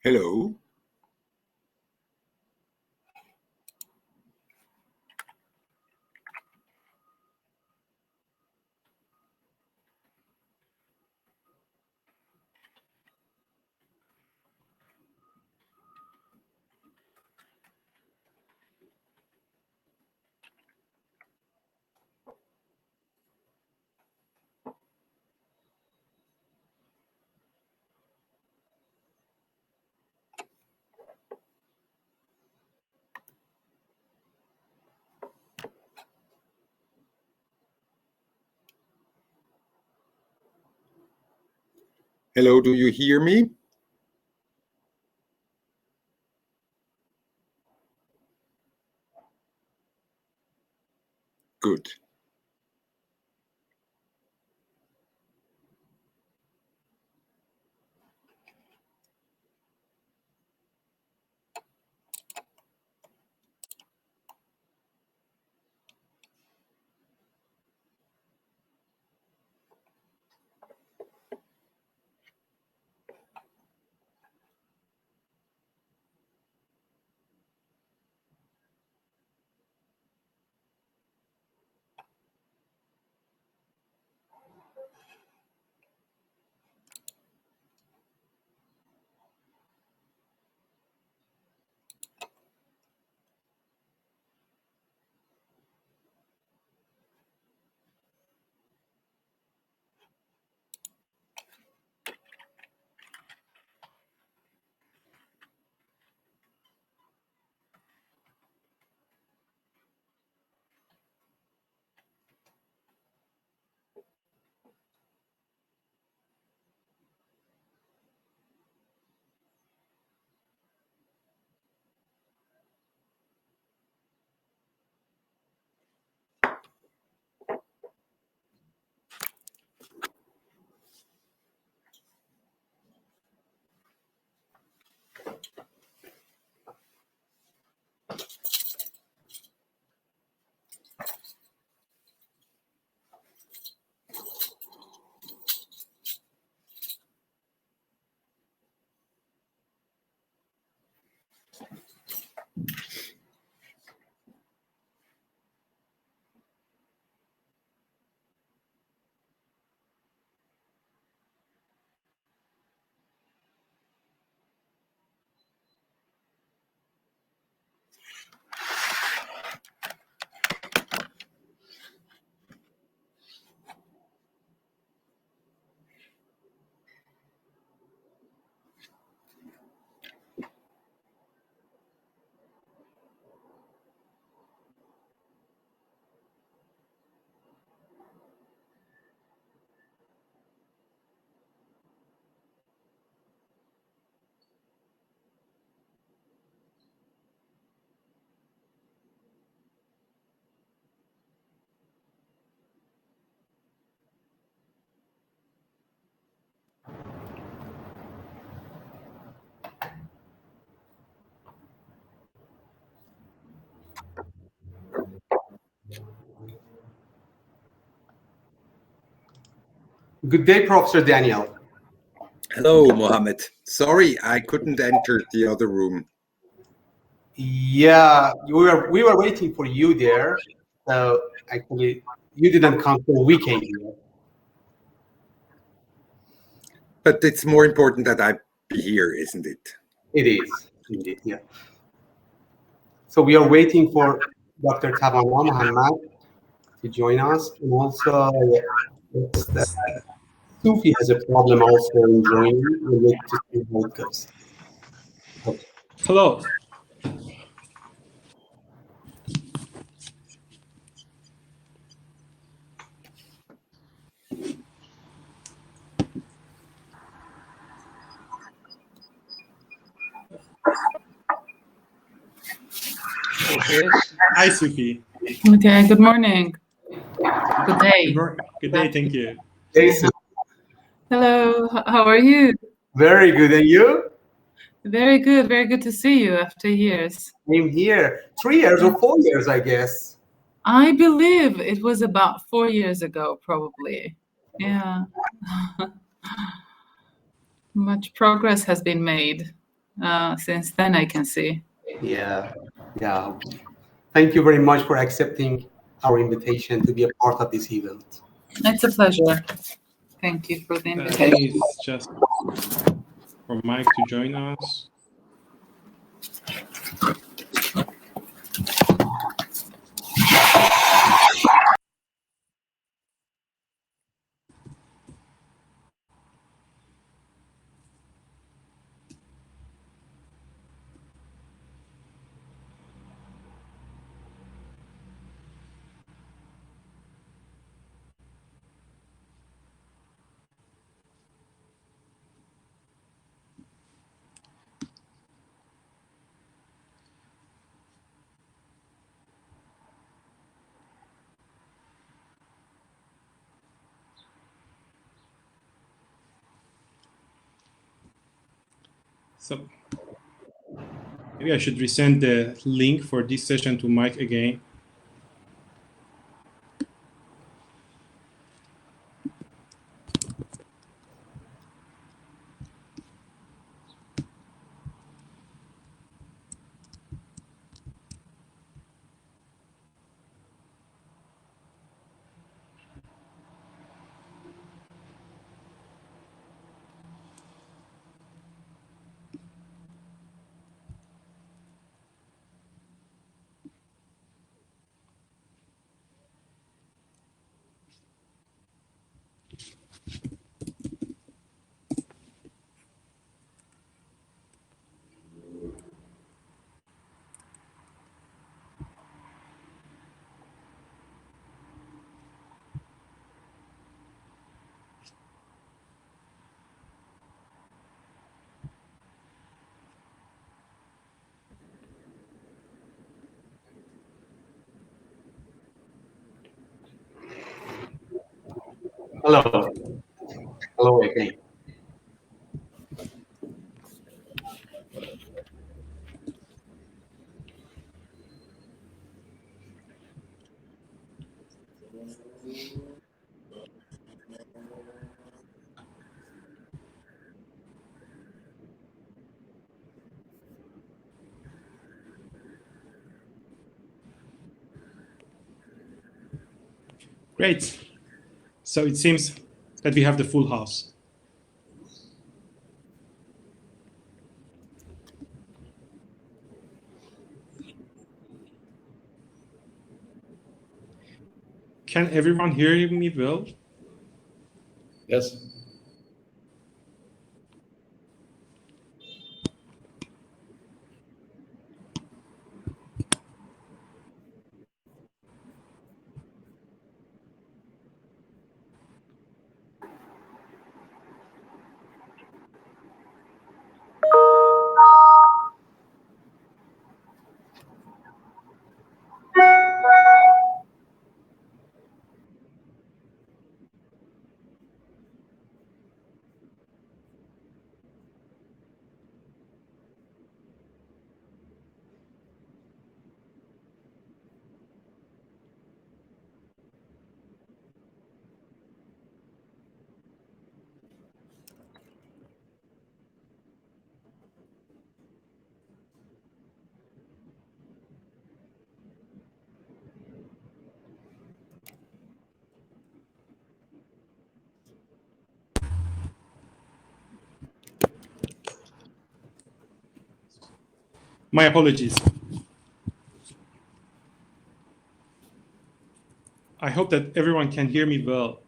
Hello. Hello, do you hear me? Good. Good day, Professor Daniel. Hello, Muhamed. Sorry, I couldn't enter the other room. Yeah, we were waiting for you there. So actually, you didn't come till we came here. But it's more important that I be here, isn't it? It is, indeed, yeah. So we are waiting for Dr. Tavana Muhamed to join us. And also, Sufi has a problem also in joining. We'll wait to see how it goes. Okay. Hello. Okay. Hi, Sufi. Okay, good morning. Good day. Good day, thank you. Hey, Sufi. Hello, how are you? Very good. And you? Very good to see you after years. Same here. 3 years or 4 years, I guess. I believe it was about 4 years ago, probably. Yeah. Much progress has been made. Since then, I can see. Yeah. Thank you very much for accepting our invitation to be a part of this event. It's a pleasure. Thank you for the I invitation. think it's just for Mike to join us. So maybe I should resend the link for this session to Mike again. Hello. Hello again. Great. So it seems that we have the full house. Can everyone hear me well? Yes. My apologies. I hope that everyone can hear me well.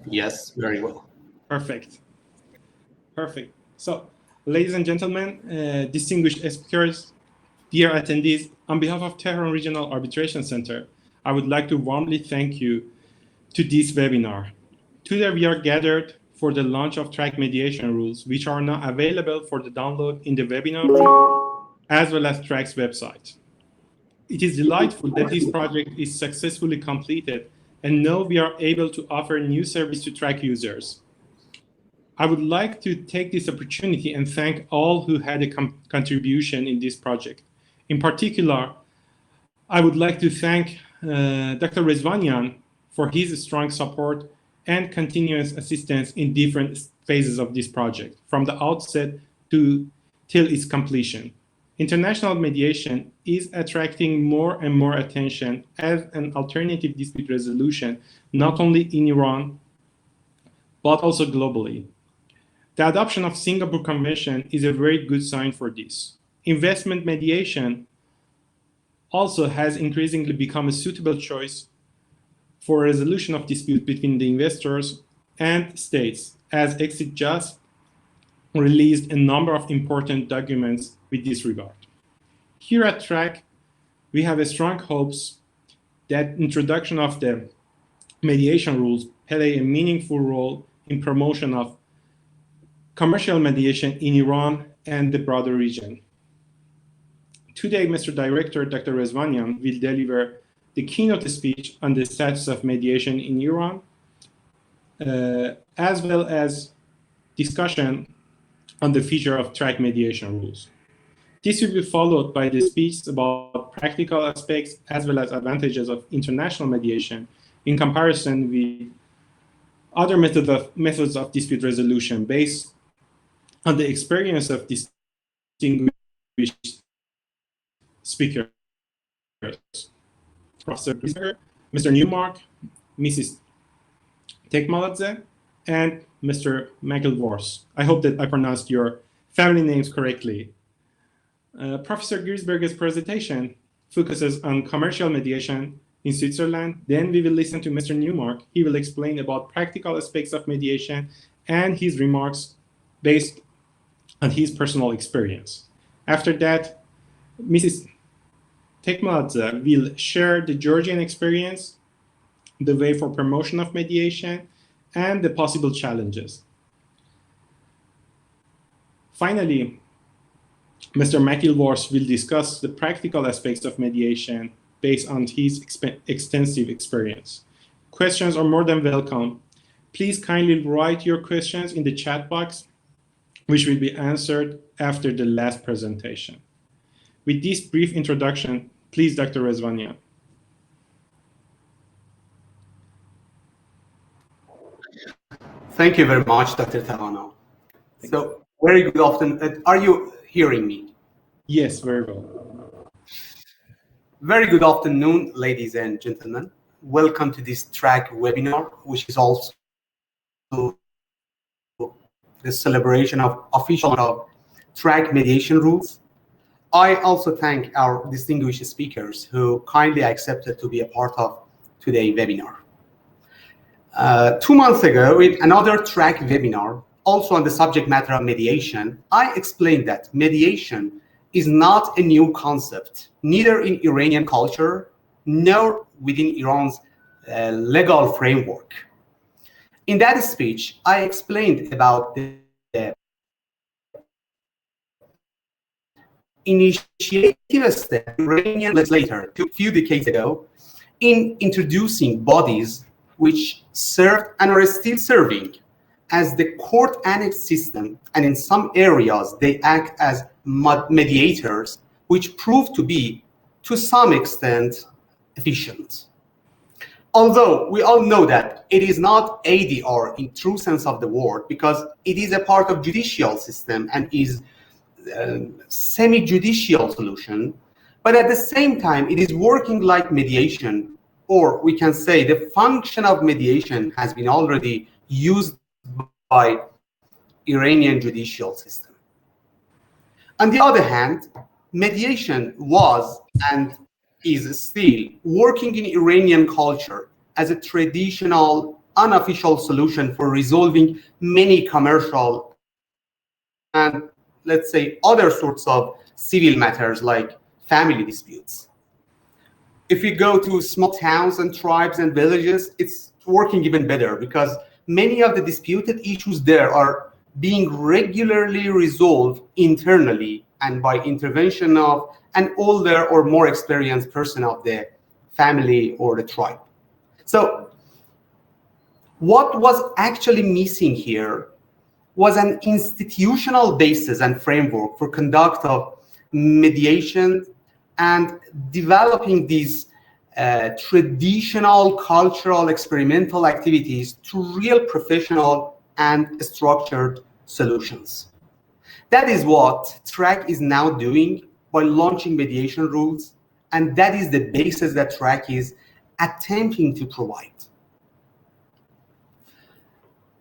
Yes, very well. Perfect. Perfect. So, ladies and gentlemen, distinguished speakers, dear attendees, on behalf of Tehran Regional Arbitration Center, I would like to warmly thank you to this webinar. Today, we are gathered for the launch of TRAC mediation rules, which are now available for the download in the webinar room, as well as TRAC's website. It is delightful that this project is successfully completed, and now we are able to offer new service to TRAC users. I would like to take this opportunity and thank all who had a contribution in this project. In particular, I would like to thank Dr. Rezvanian for his strong support and continuous assistance in different phases of this project, from the outset to till its completion. International mediation is attracting more and more attention as an alternative dispute resolution, not only in Iran, but also globally. The adoption of Singapore Convention is a very good sign for this. Investment mediation also has increasingly become a suitable choice for resolution of disputes between the investors and states, as Exit Just released a number of important documents with this regard. Here at TRAC, we have strong hopes that introduction of the mediation rules play a meaningful role in promotion of commercial mediation in Iran and the broader region. Today, Mr. Director, Dr. Rezvanian, will deliver the keynote speech on the status of mediation in Iran, as well as discussion on the future of TRAC mediation rules. This will be followed by the speech about practical aspects as well as advantages of international mediation in comparison with other methods of dispute resolution based on the experience of distinguished speakers. Professor Garza, Mr. Newmark, Mrs. Tekmaladze, and Mr. Magelvors. I hope that I pronounced your family names correctly. Professor Girsberg's presentation focuses on commercial mediation in Switzerland. Then we will listen to Mr. Newmark. He will explain about practical aspects of mediation and his remarks based on his personal experience. After that, Mrs. Tekmaladze will share the Georgian experience, the way for promotion of mediation, and the possible challenges. Finally, Mr. Magelvors will discuss the practical aspects of mediation based on his extensive experience. Questions are more than welcome. Please kindly write your questions in the chat box, which will be answered after the last presentation. With this brief introduction, please, Dr. Rezvanian. Thank you very much, Dr. Tavana. So, very good afternoon. Are you hearing me? Yes, very well. Very good afternoon, ladies and gentlemen. Welcome to this TRAC webinar, which is also the celebration of official of TRAC mediation rules. I also thank our distinguished speakers who kindly accepted to be a part of today's webinar. 2 months ago, in another TRAC webinar, also on the subject matter of mediation, I explained that mediation is not a new concept, neither in Iranian culture, nor within Iran's legal framework. In that speech, I explained about the initiative step Iranian legislator took a few decades ago in introducing bodies which served and are still serving as the court annex system, and in some areas they act as mediators, which prove to be, to some extent, efficient. Although we all know that it is not ADR in true sense of the word, because it is a part of judicial system and is semi-judicial solution, but at the same time it is working like mediation, or we can say the function of mediation has been already used by Iranian judicial system. On the other hand, mediation was and is still working in Iranian culture as a traditional, unofficial solution for resolving many commercial and, let's say, other sorts of civil matters like family disputes. If you go to small towns and tribes and villages, it's working even better because many of the disputed issues there are being regularly resolved internally and by intervention of an older or more experienced person of the family or the tribe. So what was actually missing here was an institutional basis and framework for conduct of mediation and developing these traditional cultural experimental activities to real professional and structured solutions. That is what TRAC is now doing by launching mediation rules, and that is the basis that TRAC is attempting to provide.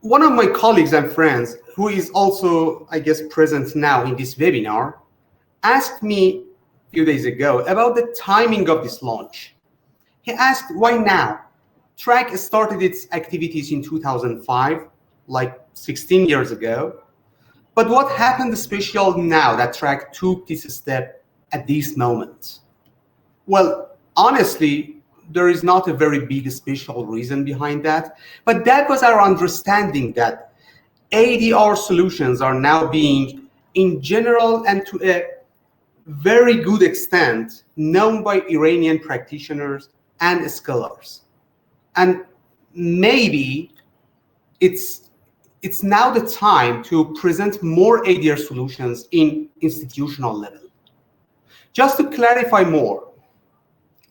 One of my colleagues and friends, who is also, I guess, present now in this webinar, asked me a few days ago about the timing of this launch. He asked, why now? TRAC started its activities in 2005, like 16 years ago. But what happened special now that TRAC took this step at this moment? Well, honestly, there is not a very big special reason behind that, but that was our understanding that ADR solutions are now being, in general and to a very good extent, known by Iranian practitioners and scholars. And maybe it's now the time to present more ADR solutions in institutional level. Just to clarify more,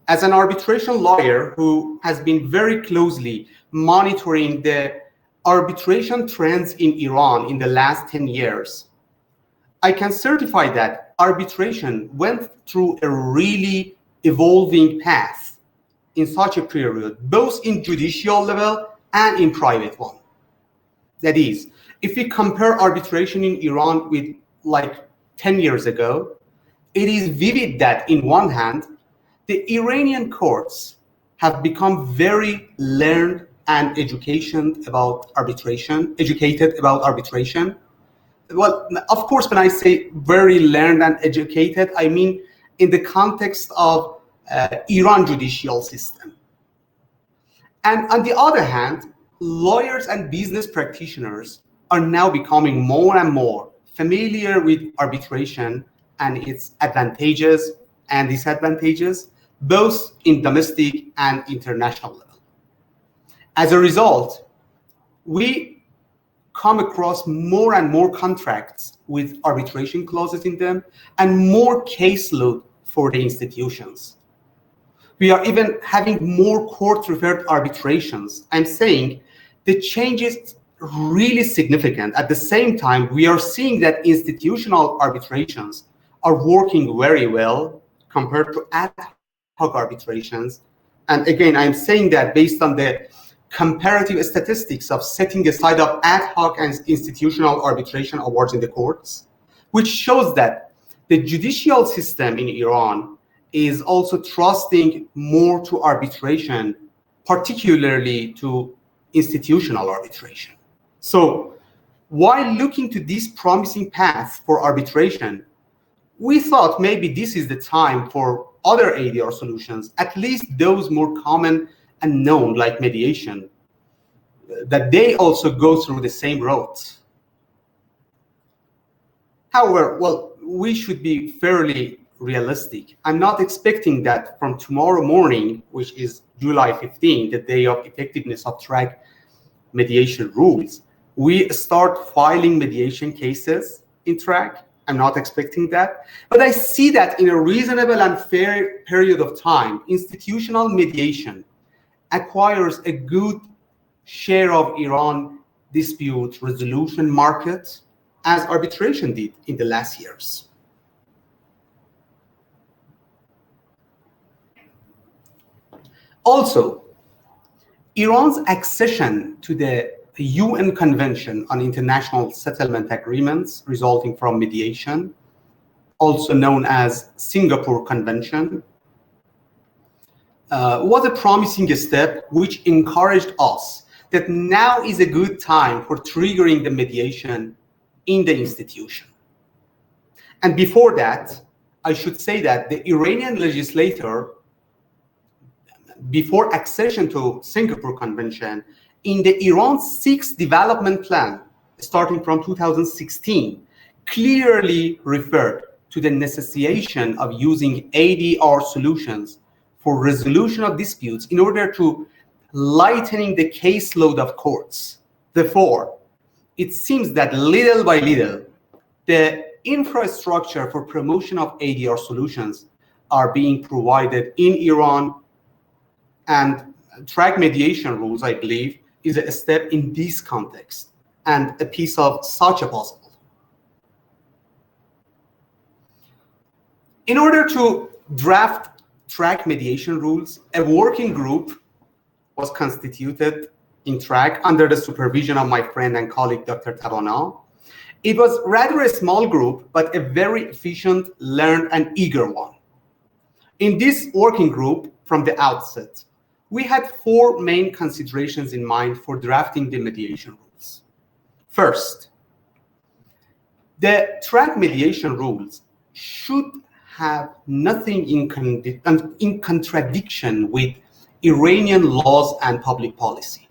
as an arbitration lawyer who has been very closely monitoring the arbitration trends in Iran in the last 10 years, I can certify that arbitration went through a really evolving path in such a period, both in judicial level and in private one. That is, if we compare arbitration in Iran with like 10 years ago, it is vivid that in one hand, the Iranian courts have become very learned and educated about arbitration. Well, of course, when I say very learned and educated, I mean in the context of Iran judicial system. And on the other hand, lawyers and business practitioners are now becoming more and more familiar with arbitration and its advantages and disadvantages, both in domestic and international level. As a result, we come across more and more contracts with arbitration clauses in them and more caseload for the institutions. We are even having more court-referred arbitrations. I'm saying the change is really significant. At the same time, we are seeing that institutional arbitrations are working very well compared to ad hoc arbitrations. And again, I'm saying that based on the comparative statistics of setting aside of ad hoc and institutional arbitration awards in the courts, which shows that the judicial system in Iran is also trusting more to arbitration, particularly to institutional arbitration. So while looking to this promising path for arbitration, we thought maybe this is the time for other ADR solutions, at least those more common and known like mediation, that they also go through the same route. However, well, we should be fairly realistic. I'm not expecting that from tomorrow morning, which is July 15, the day of effectiveness of TRAC mediation rules, we start filing mediation cases in TRAC. I'm not expecting that. But I see that in a reasonable and fair period of time, institutional mediation acquires a good share of Iran dispute resolution market, as arbitration did in the last years. Also, Iran's accession to the UN Convention on International Settlement Agreements resulting from mediation, also known as Singapore Convention, was a promising step which encouraged us that now is a good time for triggering the mediation in the institution. And before that, I should say that the Iranian legislator, before accession to Singapore Convention, in the Iran 6th development plan, starting from 2016, clearly referred to the necessitation of using ADR solutions for resolution of disputes in order to lightening the caseload of courts. Therefore, it seems that little by little, the infrastructure for promotion of ADR solutions are being provided in Iran, and TRAC mediation rules, I believe, is a step in this context and a piece of such a puzzle. In order to draft TRAC mediation rules, a working group was constituted in TRAC under the supervision of my friend and colleague, Dr. Tavana. It was rather a small group, but a very efficient, learned, and eager one. In this working group, from the outset, we had 4 main considerations in mind for drafting the mediation rules. First, the TRAC mediation rules should have nothing in contradiction with Iranian laws and public policy.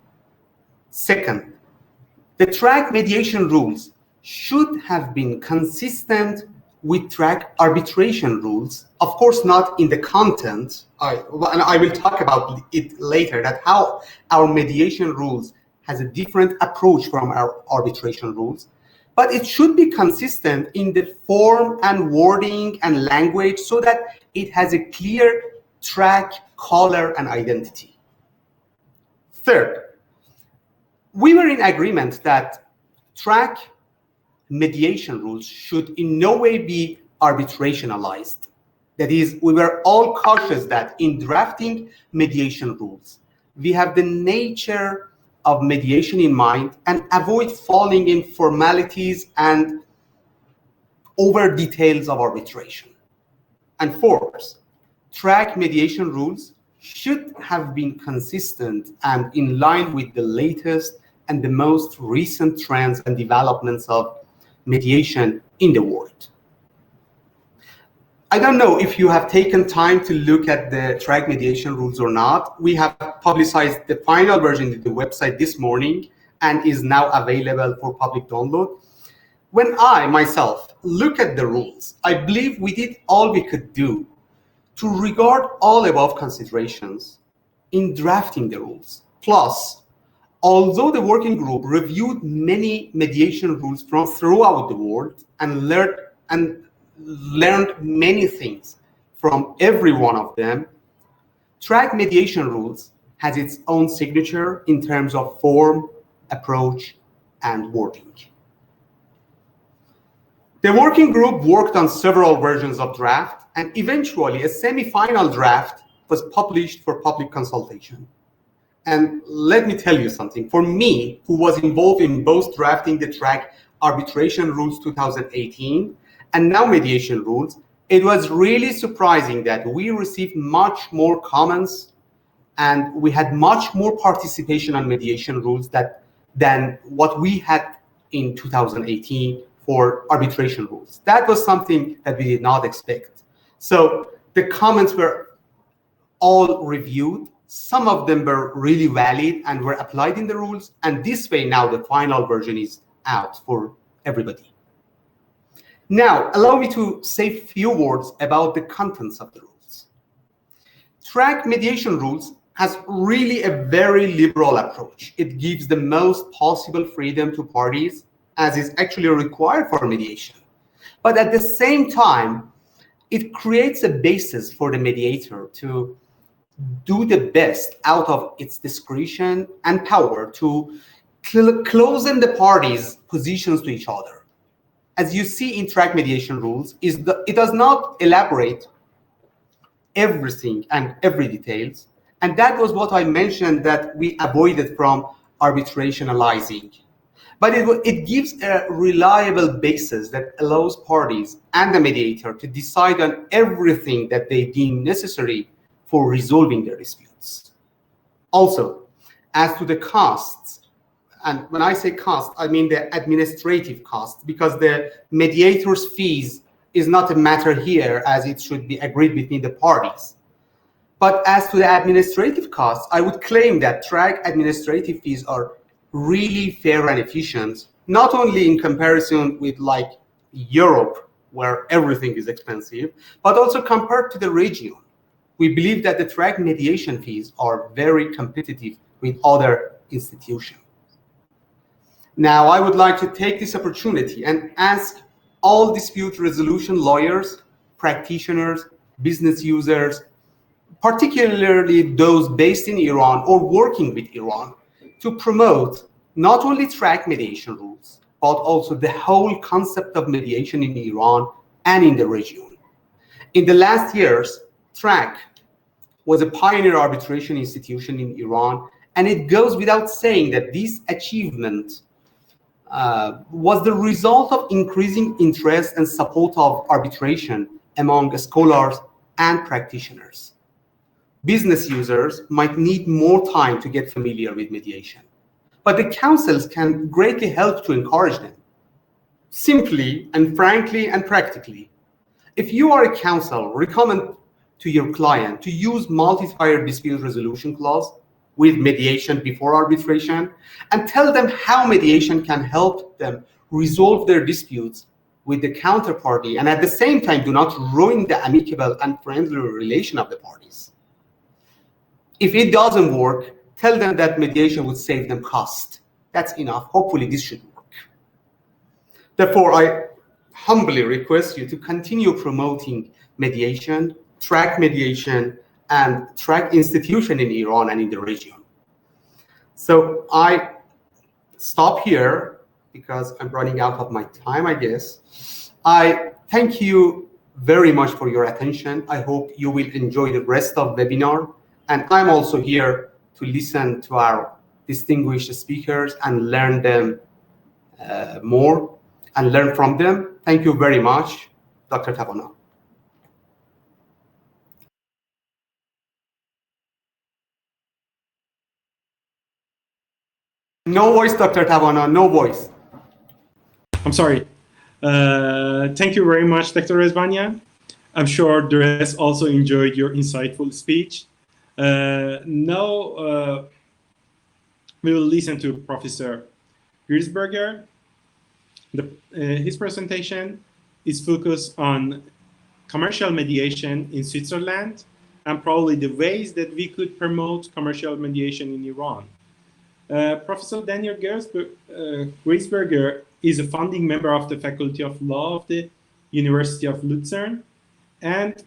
Second, the TRAC mediation rules should have been consistent with TRAC arbitration rules. Of course, not in the content, and I will talk about it later, that how our mediation rules has a different approach from our arbitration rules, but it should be consistent in the form and wording and language so that it has a clear TRAC color and identity. Third, we were in agreement that TRAC mediation rules should in no way be arbitrationalized. That is, we were all cautious that in drafting mediation rules, we have the nature of mediation in mind and avoid falling in formalities and over details of arbitration. And fourth, TRAC mediation rules should have been consistent and in line with the latest and the most recent trends and developments of mediation in the world. I don't know if you have taken time to look at the TRAC mediation rules or not. We have publicized the final version of the website this morning and is now available for public download. When I myself look at the rules, I believe we did all we could do to regard all above considerations in drafting the rules. Plus, although the working group reviewed many mediation rules from throughout the world and learned many things from every one of them, TRAC mediation rules has its own signature in terms of form, approach, and wording. The working group worked on several versions of draft, and eventually a semi-final draft was published for public consultation. And let me tell you something. For me, who was involved in both drafting the TRAC arbitration rules 2018 and now mediation rules, it was really surprising that we received much more comments and we had much more participation on mediation rules than what we had in 2018 for arbitration rules. That was something that we did not expect. So the comments were all reviewed. Some of them were really valid and were applied in the rules. And this way now the final version is out for everybody. Now, allow me to say a few words about the contents of the rules. TRAC mediation rules has really a very liberal approach. It gives the most possible freedom to parties as is actually required for mediation. But at the same time, it creates a basis for the mediator to do the best out of its discretion and power to close in the parties' positions to each other. As you see in TRAC mediation rules, it does not elaborate everything and every details. And that was what I mentioned that we avoided from arbitrationalizing. But it gives a reliable basis that allows parties and the mediator to decide on everything that they deem necessary for resolving their disputes. Also, as to the costs, and when I say cost, I mean the administrative costs, because the mediator's fees is not a matter here as it should be agreed between the parties. But as to the administrative costs, I would claim that TRAC administrative fees are really fair and efficient, not only in comparison with like Europe, where everything is expensive, but also compared to the region. We believe that the TRAC mediation fees are very competitive with other institutions. Now, I would like to take this opportunity and ask all dispute resolution lawyers, practitioners, business users, particularly those based in Iran or working with Iran, to promote not only TRAC mediation rules, but also the whole concept of mediation in Iran and in the region. In the last years, TRAC was a pioneer arbitration institution in Iran, and it goes without saying that this achievement was the result of increasing interest and support of arbitration among scholars and practitioners. Business users might need more time to get familiar with mediation, but the councils can greatly help to encourage them. Simply and frankly and practically, if you are a counsel, recommend to your client to use multi-tier dispute resolution clause with mediation before arbitration, and tell them how mediation can help them resolve their disputes with the counterparty, and at the same time do not ruin the amicable and friendly relation of the parties. If it doesn't work, tell them that mediation would save them cost. That's enough. Hopefully this should work. Therefore, I humbly request you to continue promoting mediation, TRAC mediation, and TRAC institution in Iran and in the region. So I stop here because I'm running out of my time, I guess. I thank you very much for your attention. I hope you will enjoy the rest of the webinar. And I'm also here to listen to our distinguished speakers and learn them more and learn from them. Thank you very much, Dr. Tavana. No voice, Dr. Tavana, no voice. I'm sorry. Thank you very much, Dr. Rezvania. I'm sure the rest also enjoyed your insightful speech. Now we will listen to Professor Grisberger. His presentation is focused on commercial mediation in Switzerland and probably the ways that we could promote commercial mediation in Iran. Professor Daniel Grisberger is a founding member of the Faculty of Law of the University of Lucerne, and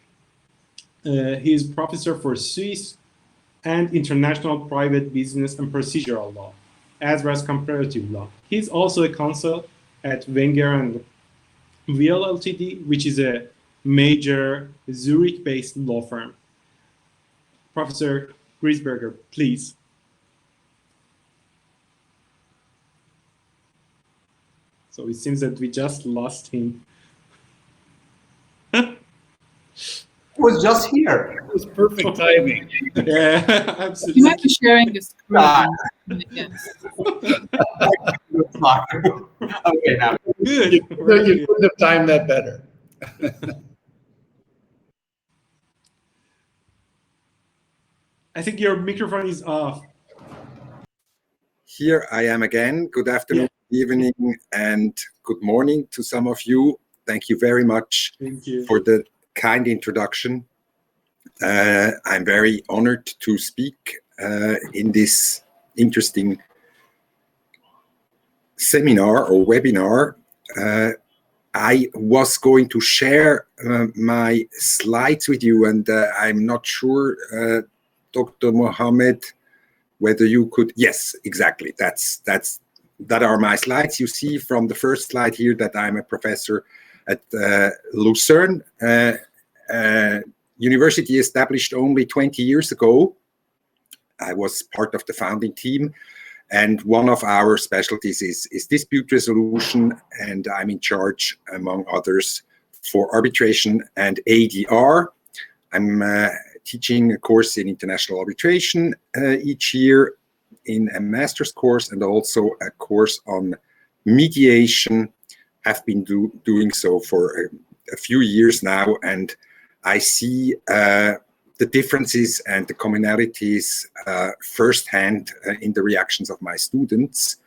he is professor for Swiss and international private business and procedural law, as well as comparative law. He's also a counsel at Wenger and Weil Ltd, which is a major Zurich-based law firm. Professor Grisberger, please. So it seems that we just lost him. He was just here. It was perfect timing. Yeah, absolutely. You might be sharing the screen. Ah. Yes. Okay, now. Good. You couldn't have timed that better. I think your microphone is off. Here I am again. Good afternoon, evening, and good morning to some of you. Thank you very much for the kind introduction. I'm very honored to speak in this interesting seminar or webinar. I was going to share my slides with you, and I'm not sure, Dr. Muhamed, whether you could. Yes, exactly. That are my slides. You see from the first slide here that I'm a professor at Lucerne, university established only 20 years ago. I was part of the founding team, and one of our specialties is dispute resolution, and I'm in charge, among others, for arbitration and ADR. I'm teaching a course in international arbitration each year in a master's course, and also a course on mediation. I've been doing so for a few years now, and I see the differences and the commonalities firsthand in the reactions of my students.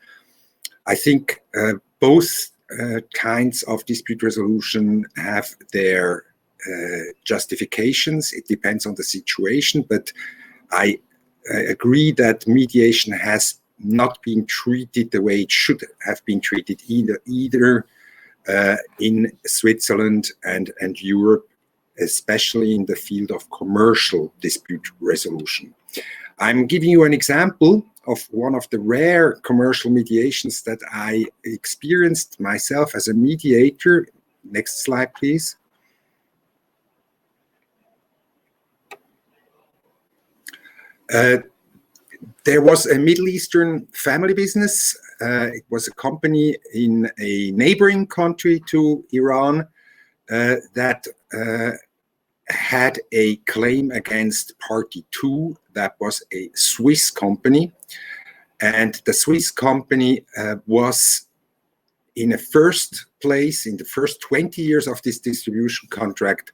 I think both kinds of dispute resolution have their justifications. It depends on the situation, but I agree that mediation has not been treated the way it should have been treated either in Switzerland and Europe, especially in the field of commercial dispute resolution. I'm giving you an example of one of the rare commercial mediations that I experienced myself as a mediator. Next slide, please. There was a Middle Eastern family business. It was a company in a neighboring country to Iran that had a claim against Party 2. That was a Swiss company. And the Swiss company was in a first place, in the first 20 years of this distribution contract,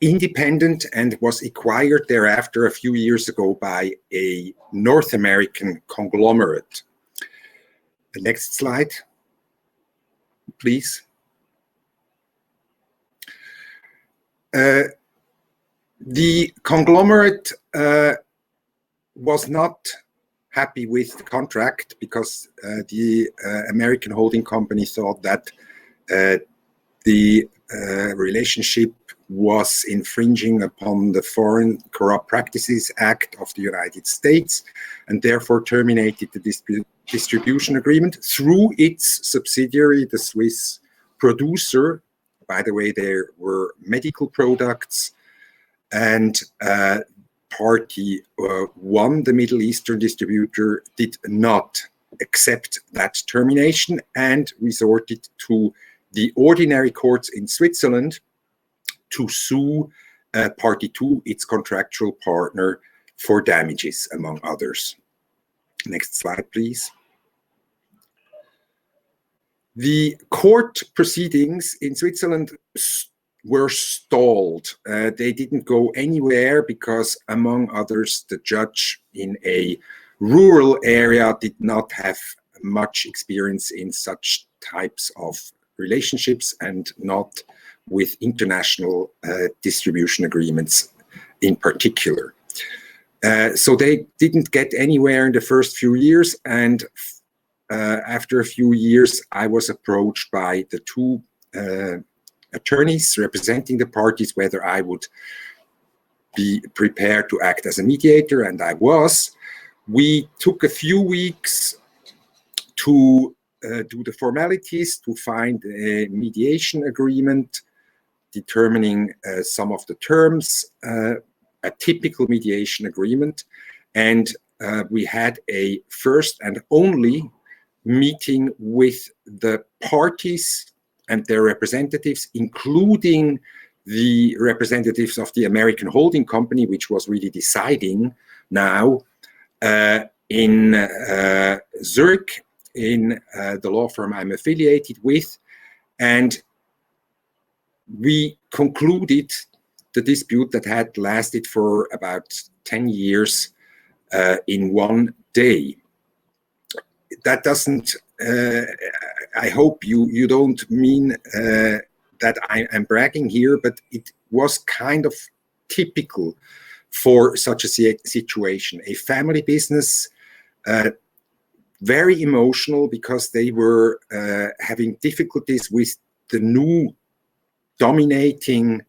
independent, and was acquired thereafter a few years ago by a North American conglomerate. The next slide, please. The conglomerate was not happy with the contract because the American holding company thought that the relationship was infringing upon the Foreign Corrupt Practices Act of the United States, and therefore terminated the distribution agreement through its subsidiary, the Swiss producer. By the way, there were medical products, and Party 1, the Middle Eastern distributor, did not accept that termination and resorted to the ordinary courts in Switzerland to sue Party 2, its contractual partner, for damages, among others. Next slide, please. The court proceedings in Switzerland were stalled. They didn't go anywhere because, among others, the judge in a rural area did not have much experience in such types of relationships and not with international distribution agreements in particular. So they didn't get anywhere in the first few years, and after a few years, I was approached by the two attorneys representing the parties whether I would be prepared to act as a mediator, and I was. We took a few weeks to do the formalities, to find a mediation agreement, determining some of the terms, a typical mediation agreement. And we had a first and only meeting with the parties and their representatives, including the representatives of the American holding company, which was really deciding now, in Zurich, in the law firm I'm affiliated with. And we concluded the dispute that had lasted for about 10 years in one day. That doesn't, I hope you don't mean that I am bragging here, but it was kind of typical for such a situation. A family business, very emotional because they were having difficulties with the new dominating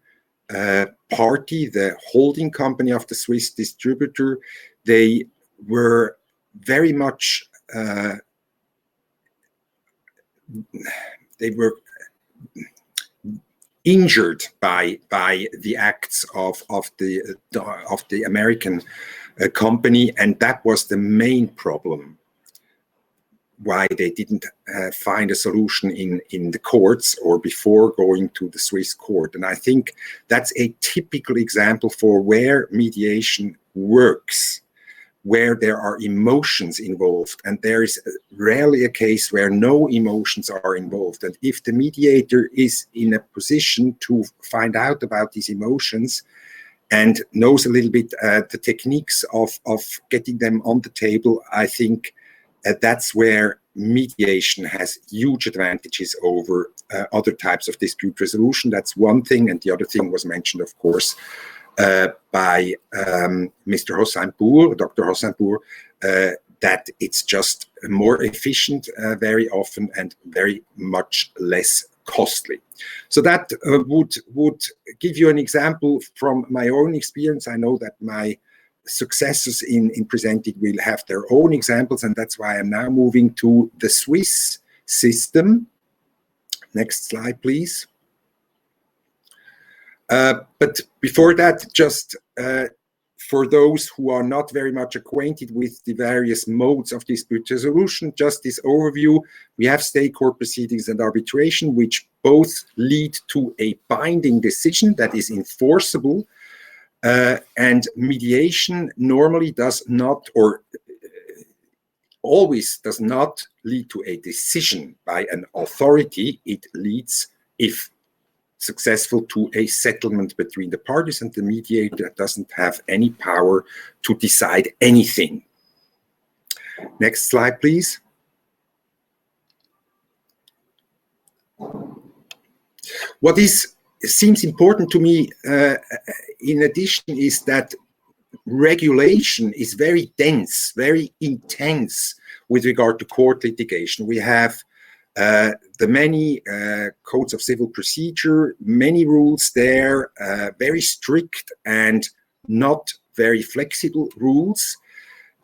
party, the holding company of the Swiss distributor. They were very much they were injured by the acts of the American company, and that was the main problem why they didn't find a solution in the courts or before going to the Swiss court. And I think that's a typical example for where mediation works, where there are emotions involved, and there is rarely a case where no emotions are involved. And if the mediator is in a position to find out about these emotions and knows a little bit the techniques of getting them on the table, I think that's where mediation has huge advantages over other types of dispute resolution. That's one thing. And the other thing was mentioned, of course, by Mr. Hossainpour, Dr. Hossainpour, that it's just more efficient very often and very much less costly. So that would give you an example from my own experience. I know that my successors in presenting will have their own examples, and that's why I'm now moving to the Swiss system. Next slide, please. But before that, just for those who are not very much acquainted with the various modes of dispute resolution, just this overview. We have state court proceedings and arbitration, which both lead to a binding decision that is enforceable. And mediation normally does not, or always does not, lead to a decision by an authority. It leads, if successful, to a settlement between the parties, and the mediator doesn't have any power to decide anything. Next slide, please. What seems important to me, in addition, is that regulation is very dense, very intense with regard to court litigation. We have the many codes of civil procedure, many rules there, very strict and not very flexible rules.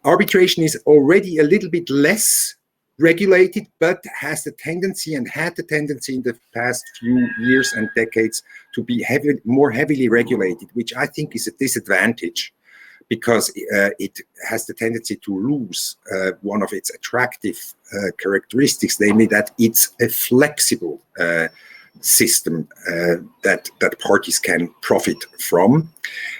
Arbitration is already a little bit less regulated, but has the tendency, and had the tendency in the past few years and decades, to be more heavily regulated, which I think is a disadvantage, because it has the tendency to lose one of its attractive characteristics, namely that it's a flexible system that parties can profit from.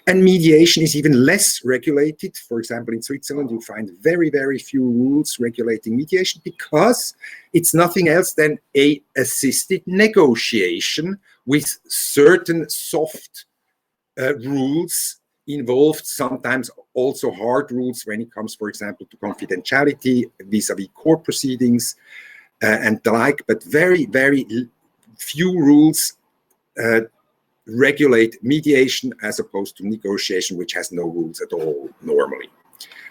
And mediation is even less regulated. For example, in Switzerland, you find very, very few rules regulating mediation, because it's nothing else than an assisted negotiation with certain soft rules involved, sometimes also hard rules when it comes, for example, to confidentiality vis-a-vis court proceedings and the like, but very, very few rules regulate mediation as opposed to negotiation, which has no rules at all normally.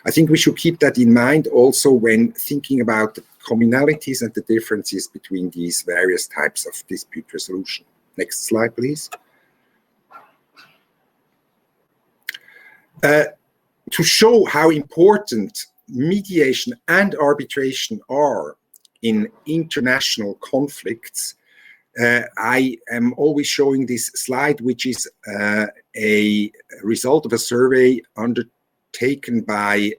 I think we should keep that in mind also when thinking about the commonalities and the differences between these various types of dispute resolution. Next slide, please. To show how important mediation and arbitration are in international conflicts, I am always showing this slide, which is a result of a survey undertaken by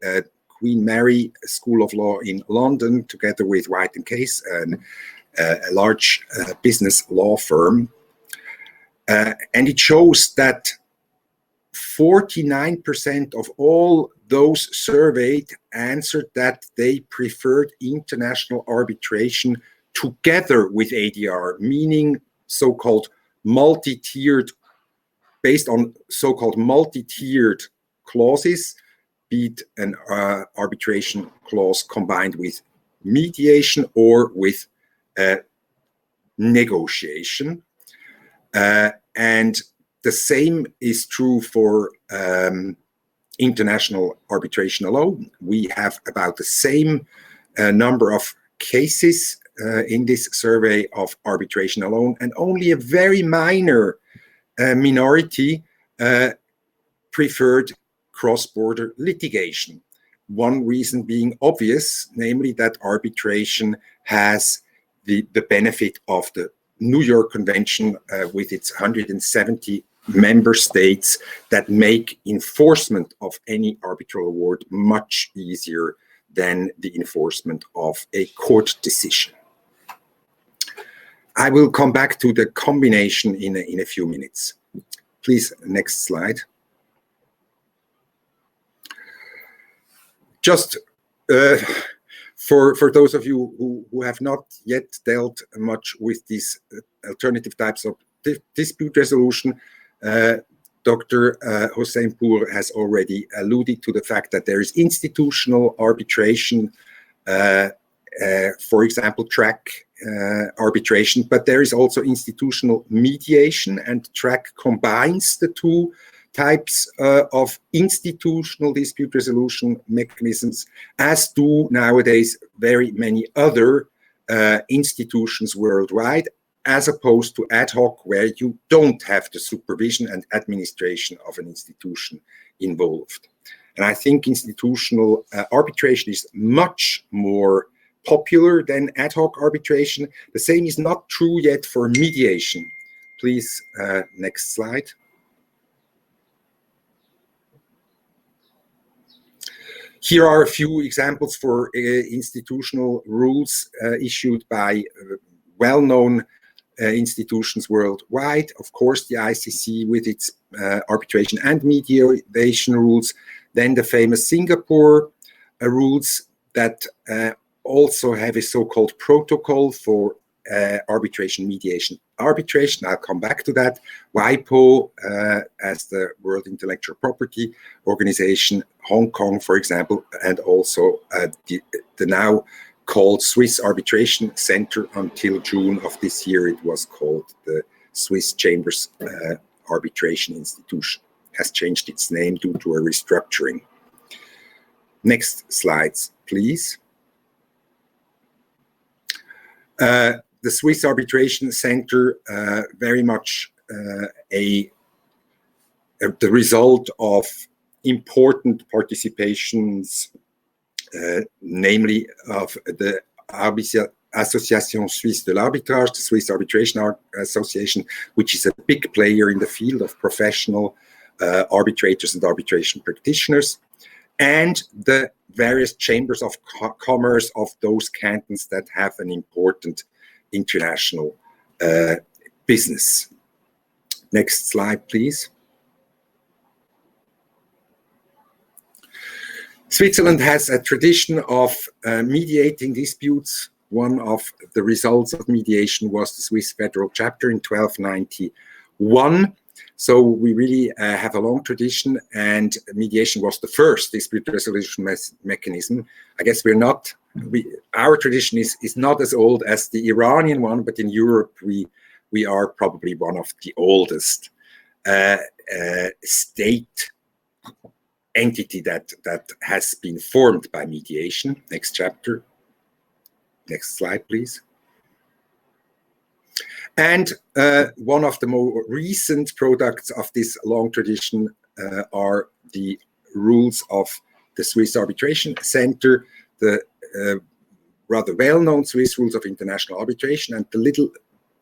Queen Mary School of Law in London, together with White & Case, a large business law firm. And it shows that 49% of all those surveyed answered that they preferred international arbitration together with ADR, meaning so-called multi-tiered, based on so-called multi-tiered clauses, be it an arbitration clause combined with mediation or with negotiation. And the same is true for international arbitration alone. We have about the same number of cases in this survey of arbitration alone, and only a very minor minority preferred cross-border litigation. One reason being obvious, namely that arbitration has the benefit of the New York Convention with its 170 member states that make enforcement of any arbitral award much easier than the enforcement of a court decision. I will come back to the combination in a few minutes. Please, next slide. Just for those of you who have not yet dealt much with these alternative types of dispute resolution, Dr. Hossein-Pour has already alluded to the fact that there is institutional arbitration, for example, TRAC arbitration, but there is also institutional mediation, and TRAC combines the two types of institutional dispute resolution mechanisms, as do nowadays very many other institutions worldwide, as opposed to ad hoc, where you don't have the supervision and administration of an institution involved. And I think institutional arbitration is much more popular than ad hoc arbitration. The same is not true yet for mediation. Please, next slide. Here are a few examples for institutional rules issued by well-known institutions worldwide. Of course, the ICC with its arbitration and mediation rules. Then the famous Singapore rules that also have a so-called protocol for arbitration, mediation, arbitration. I'll come back to that. WIPO as the World Intellectual Property Organization, Hong Kong, for example, and also the now called Swiss Arbitration Center. Until June of this year, it was called the Swiss Chambers Arbitration Institution. Has changed its name due to a restructuring. Next slides, please. The Swiss Arbitration Center, very much the result of important participations, namely of the Association Suisse de l'Arbitrage, the Swiss Arbitration Association, which is a big player in the field of professional arbitrators and arbitration practitioners, and the various chambers of commerce of those cantons that have an important international business. Next slide, please. Switzerland has a tradition of mediating disputes. One of the results of mediation was the Swiss Federal Chapter in 1291. So we really have a long tradition, and mediation was the first dispute resolution mechanism. I guess our tradition is not as old as the Iranian one, but in Europe we are probably one of the oldest state entity that has been formed by mediation. Next chapter. Next slide, please. And one of the more recent products of this long tradition are the rules of the Swiss Arbitration Center, the rather well-known Swiss rules of international arbitration, and the little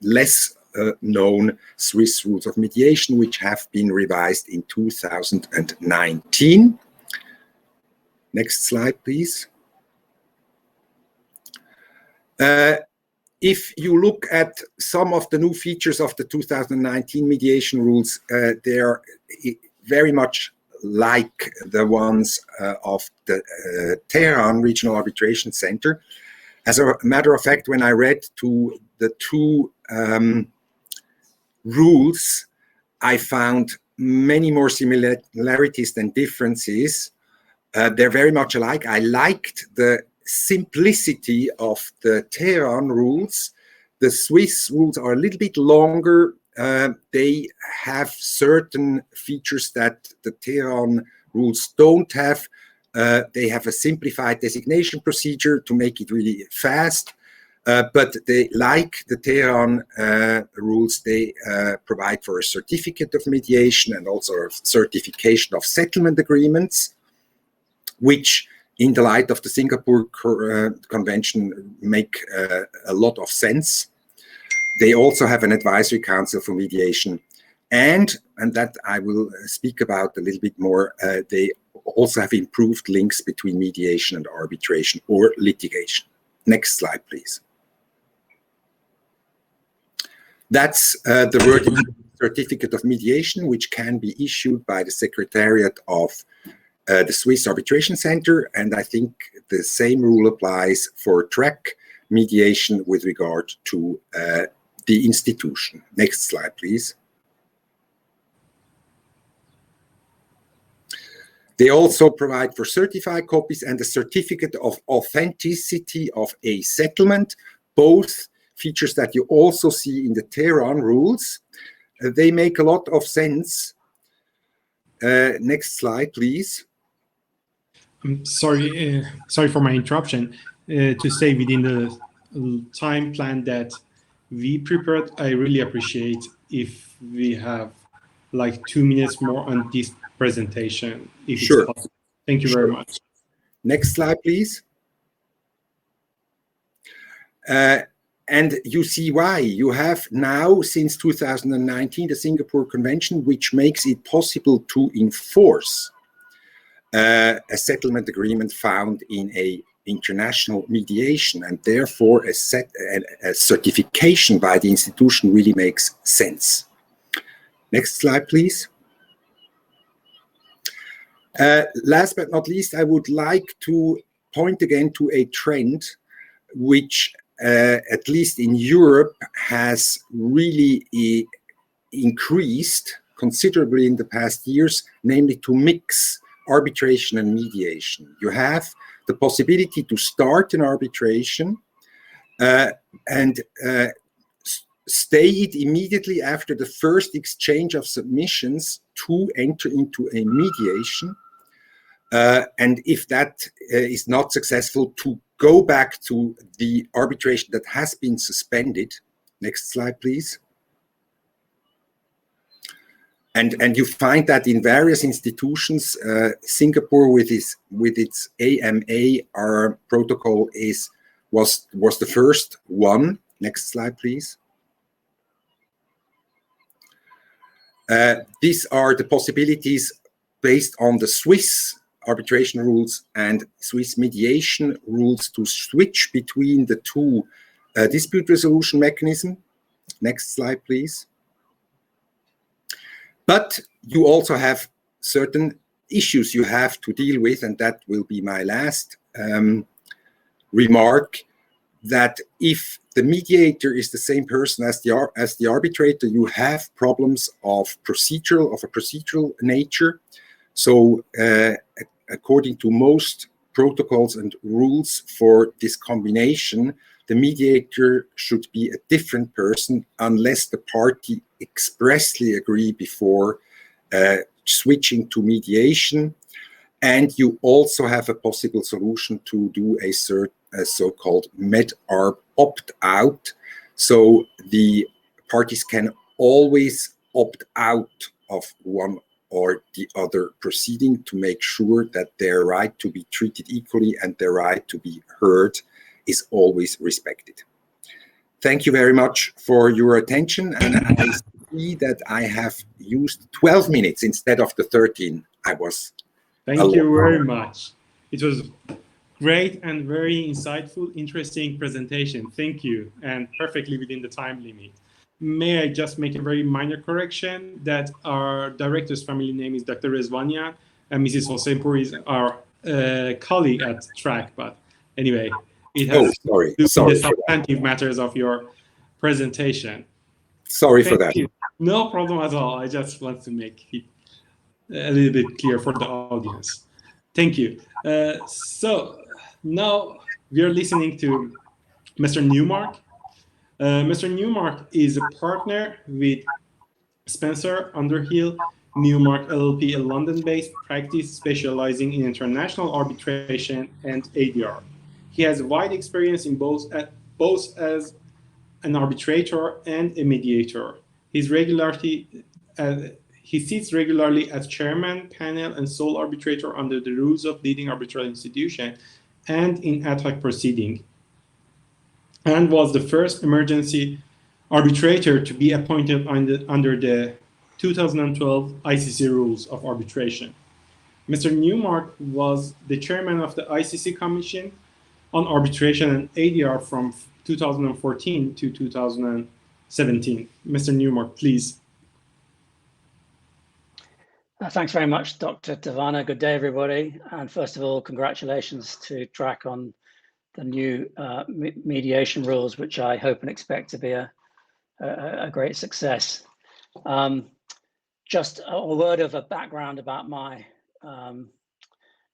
less known Swiss rules of mediation, which have been revised in 2019. Next slide, please. If you look at some of the new features of the 2019 mediation rules, they are very much like the ones of the Tehran Regional Arbitration Center. As a matter of fact, when I read to the two rules, I found many more similarities than differences. They're very much alike. I liked the simplicity of the Tehran rules. The Swiss rules are a little bit longer. They have certain features that the Tehran rules don't have. They have a simplified designation procedure to make it really fast. But they, like the Tehran rules, they provide for a certificate of mediation and also a certification of settlement agreements, which in the light of the Singapore Convention make a lot of sense. They also have an advisory council for mediation, and that I will speak about a little bit more. They also have improved links between mediation and arbitration or litigation. Next slide, please. That's the wording certificate of mediation, which can be issued by the Secretariat of the Swiss Arbitration Center, and I think the same rule applies for TRAC mediation with regard to the institution. Next slide, please. They also provide for certified copies and a certificate of authenticity of a settlement, both features that you also see in the Tehran rules. They make a lot of sense. Next slide, please. I'm sorry for my interruption. To say within the time plan that we prepared, I really appreciate if we have like 2 minutes more on this presentation. If Sure. It's possible. Thank you very much. Next slide, please. And you see why. You have now, since 2019, the Singapore Convention, which makes it possible to enforce a settlement agreement found in a international mediation, and therefore a certification by the institution really makes sense. Next slide, please. Last but not least, I would like to point again to a trend which, at least in Europe, has really increased considerably in the past years, namely to mix arbitration and mediation. You have the possibility to start an arbitration and stay it immediately after the first exchange of submissions to enter into a mediation. And if that is not successful, to go back to the arbitration that has been suspended. Next slide, please. And you find that in various institutions. Singapore, with its AMA protocol, was the first one. Next slide, please. These are the possibilities based on the Swiss arbitration rules and Swiss mediation rules to switch between the two dispute resolution mechanisms. Next slide, please. But you also have certain issues you have to deal with, and that will be my last remark, that if the mediator is the same person as the arbitrator, you have problems of a procedural nature. So according to most protocols and rules for this combination, the mediator should be a different person unless the party expressly agree before switching to mediation. And you also have a possible solution to do a so-called med-arb opt-out. So the parties can always opt out of one or the other proceeding to make sure that their right to be treated equally and their right to be heard is always respected. Thank you very much for your attention, and I see that I have used 12 minutes instead of the 13 I was. Thank you very much. It was great and very insightful, interesting presentation. Thank you, and perfectly within the time limit. May I just make a very minor correction that our director's family name is Dr. Rezvanian, and Mrs. Hossepour is our colleague at TRAC, but anyway, it has to do with the substantive matters of your presentation. Sorry for that. No problem at all. I just want to make it a little bit clear for the audience. Thank you. So now we are listening to Mr. Newmark. Mr. Newmark is a partner with Spencer Underhill Newmark LLP, a London-based practice specializing in international arbitration and ADR. He has wide experience in both as an arbitrator and a mediator. He sits regularly as chairman, panel, and sole arbitrator under the rules of leading arbitral institution and in ad hoc proceeding, and was the first emergency arbitrator to be appointed under the 2012 ICC rules of arbitration. Mr. Newmark was the chairman of the ICC Commission on Arbitration and ADR from 2014 to 2017. Mr. Newmark, please. Thanks very much, Dr. Tavana. Good day, everybody. And first of all, congratulations to TRAC on the new mediation rules, which I hope and expect to be a great success. Just a word of a background about my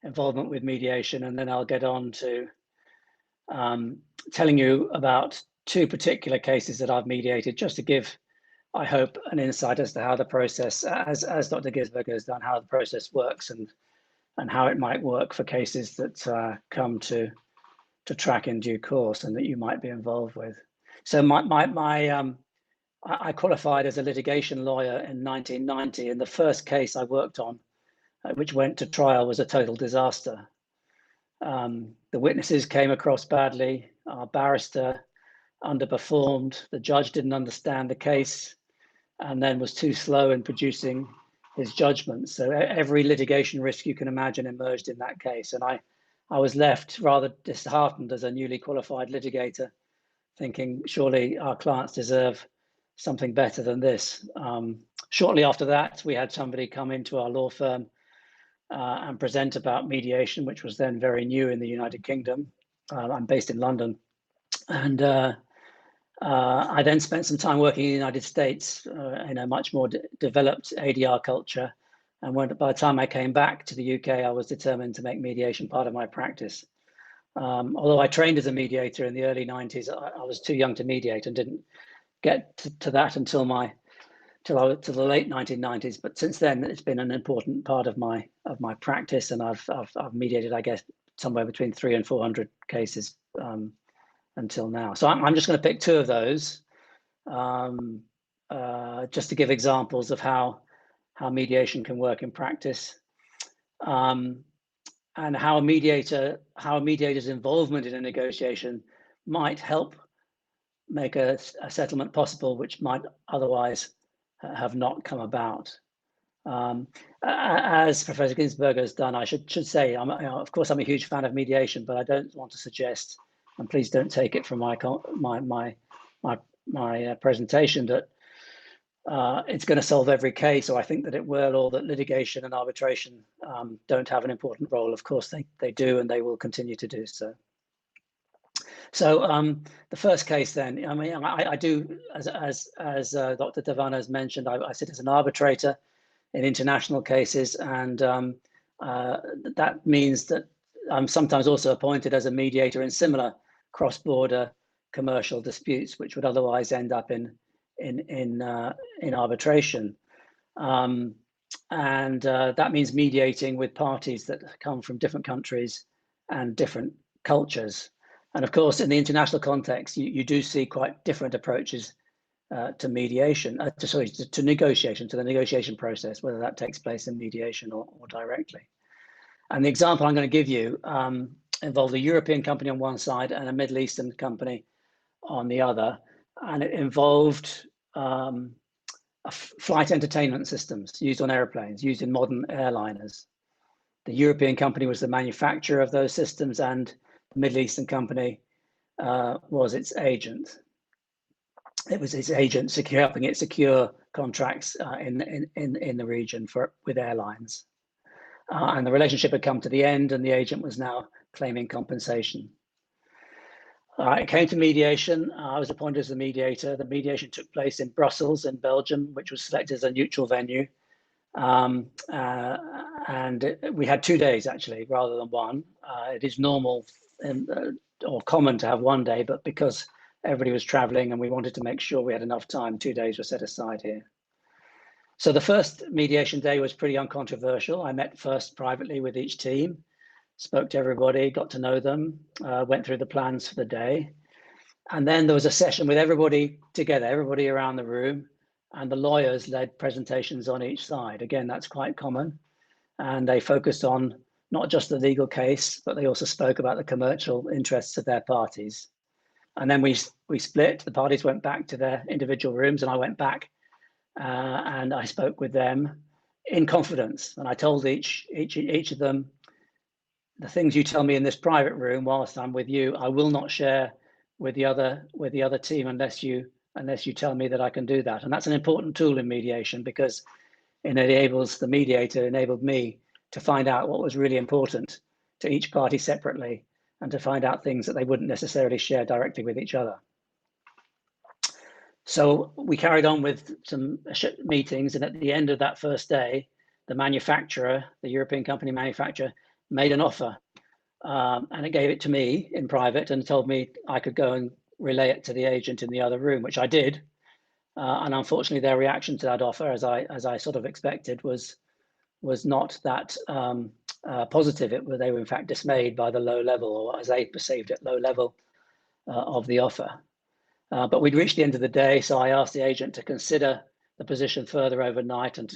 involvement with mediation, and then I'll get on to telling you about two particular cases that I've mediated, just to give, I hope, an insight as to how the process, as Dr. Gisberg has done, how the process works and how it might work for cases that come to TRAC in due course and that you might be involved with. So I qualified as a litigation lawyer in 1990, and the first case I worked on, which went to trial, was a total disaster. The witnesses came across badly, our barrister underperformed, the judge didn't understand the case, and then was too slow in producing his judgment. So every litigation risk you can imagine emerged in that case. And I was left rather disheartened as a newly qualified litigator, thinking surely our clients deserve something better than this. Shortly after that, we had somebody come into our law firm and present about mediation, which was then very new in the United Kingdom. I'm based in London. And I then spent some time working in the United States in a much more developed ADR culture. And by the time I came back to the UK, I was determined to make mediation part of my practice. Although I trained as a mediator in the early 90s, I was too young to mediate and didn't get to that until the late 1990s. But since then, it's been an important part of my practice, and I've mediated, I guess, somewhere between 300 and 400 cases until now. So I'm just going to pick two of those, just to give examples of how mediation can work in practice, and how a mediator's involvement in a negotiation might help make a settlement possible, which might otherwise have not come about. As Professor Ginsberger has done, I should say, of course, I'm a huge fan of mediation, but I don't want to suggest, and please don't take it from my presentation, that it's going to solve every case, or I think that it will, or that litigation and arbitration don't have an important role. Of course, they do, and they will continue to do so. So the first case, then, I mean, I do, as Dr. Tavana has mentioned, I sit as an arbitrator in international cases, and that means that I'm sometimes also appointed as a mediator in similar cross-border commercial disputes, which would otherwise end up in arbitration, and that means mediating with parties that come from different countries and different cultures. And of course, in the international context, you do see quite different approaches to mediation, to negotiation, to the negotiation process, whether that takes place in mediation or directly. And the example I'm going to give you involved a European company on one side and a Middle Eastern company on the other, and it involved flight entertainment systems used on airplanes, used in modern airliners. The European company was the manufacturer of those systems, and the Middle Eastern company was its agent. It was its agent helping it secure contracts in the region with airlines. And the relationship had come to the end, and the agent was now claiming compensation. It came to mediation. I was appointed as the mediator. The mediation took place in Brussels, in Belgium, which was selected as a neutral venue. And we had 2 days, actually, rather than one. It is normal or common to have 1 day, but because everybody was traveling and we wanted to make sure we had enough time, 2 days were set aside here. So the first mediation day was pretty uncontroversial. I met first privately with each team, spoke to everybody, got to know them, went through the plans for the day. And then there was a session with everybody together, everybody around the room, and the lawyers led presentations on each side. Again, that's quite common. And they focused on not just the legal case, but they also spoke about the commercial interests of their parties. And then we split. The parties went back to their individual rooms, and I went back and I spoke with them in confidence. And I told each of them, the things you tell me in this private room whilst I'm with you, I will not share with the other team unless you tell me that I can do that. And that's an important tool in mediation, because it enabled me to find out what was really important to each party separately, and to find out things that they wouldn't necessarily share directly with each other. So we carried on with some meetings, and at the end of that first day, the manufacturer, the European company manufacturer, made an offer, and it gave it to me in private and told me I could go and relay it to the agent in the other room, which I did. And unfortunately, their reaction to that offer, as I sort of expected, was not that positive. They were in fact dismayed by the low level, or as they perceived it, low level of the offer. But we'd reached the end of the day, so I asked the agent to consider the position further overnight and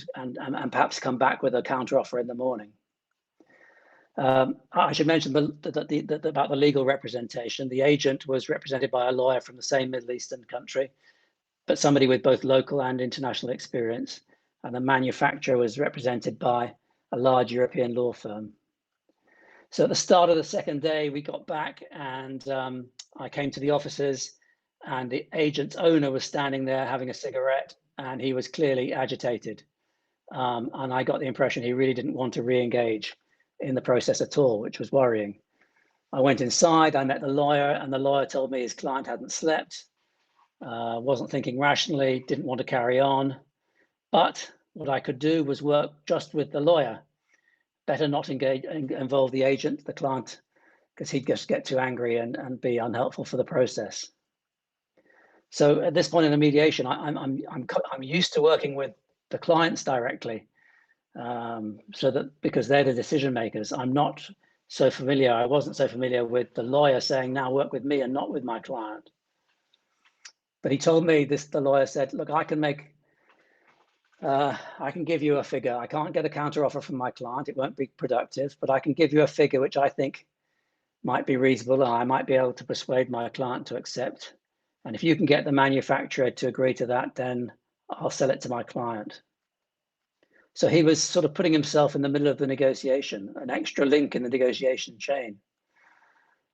perhaps come back with a counter offer in the morning. I should mention about the legal representation. The agent was represented by a lawyer from the same Middle Eastern country, but somebody with both local and international experience. and the manufacturer was represented by a large European law firm. So at the start of the second day, we got back, and I came to the offices, and the agent's owner was standing there having a cigarette, and he was clearly agitated. And I got the impression he really didn't want to re-engage in the process at all, which was worrying. I went inside, I met the lawyer, and the lawyer told me his client hadn't slept, wasn't thinking rationally, didn't want to carry on. But what I could do was work just with the lawyer. Better not involve the agent, the client, because he'd just get too angry and be unhelpful for the process. So at this point in the mediation, I'm used to working with the clients directly, so that because they're the decision makers. I'm not so familiar. I wasn't so familiar with the lawyer saying, "Now work with me and not with my client." But he told me this. The lawyer said, "Look, I can give you a figure. I can't get a counter offer from my client. It won't be productive, but I can give you a figure which I think might be reasonable, and I might be able to persuade my client to accept. And if you can get the manufacturer to agree to that, then I'll sell it to my client." So he was sort of putting himself in the middle of the negotiation, an extra link in the negotiation chain.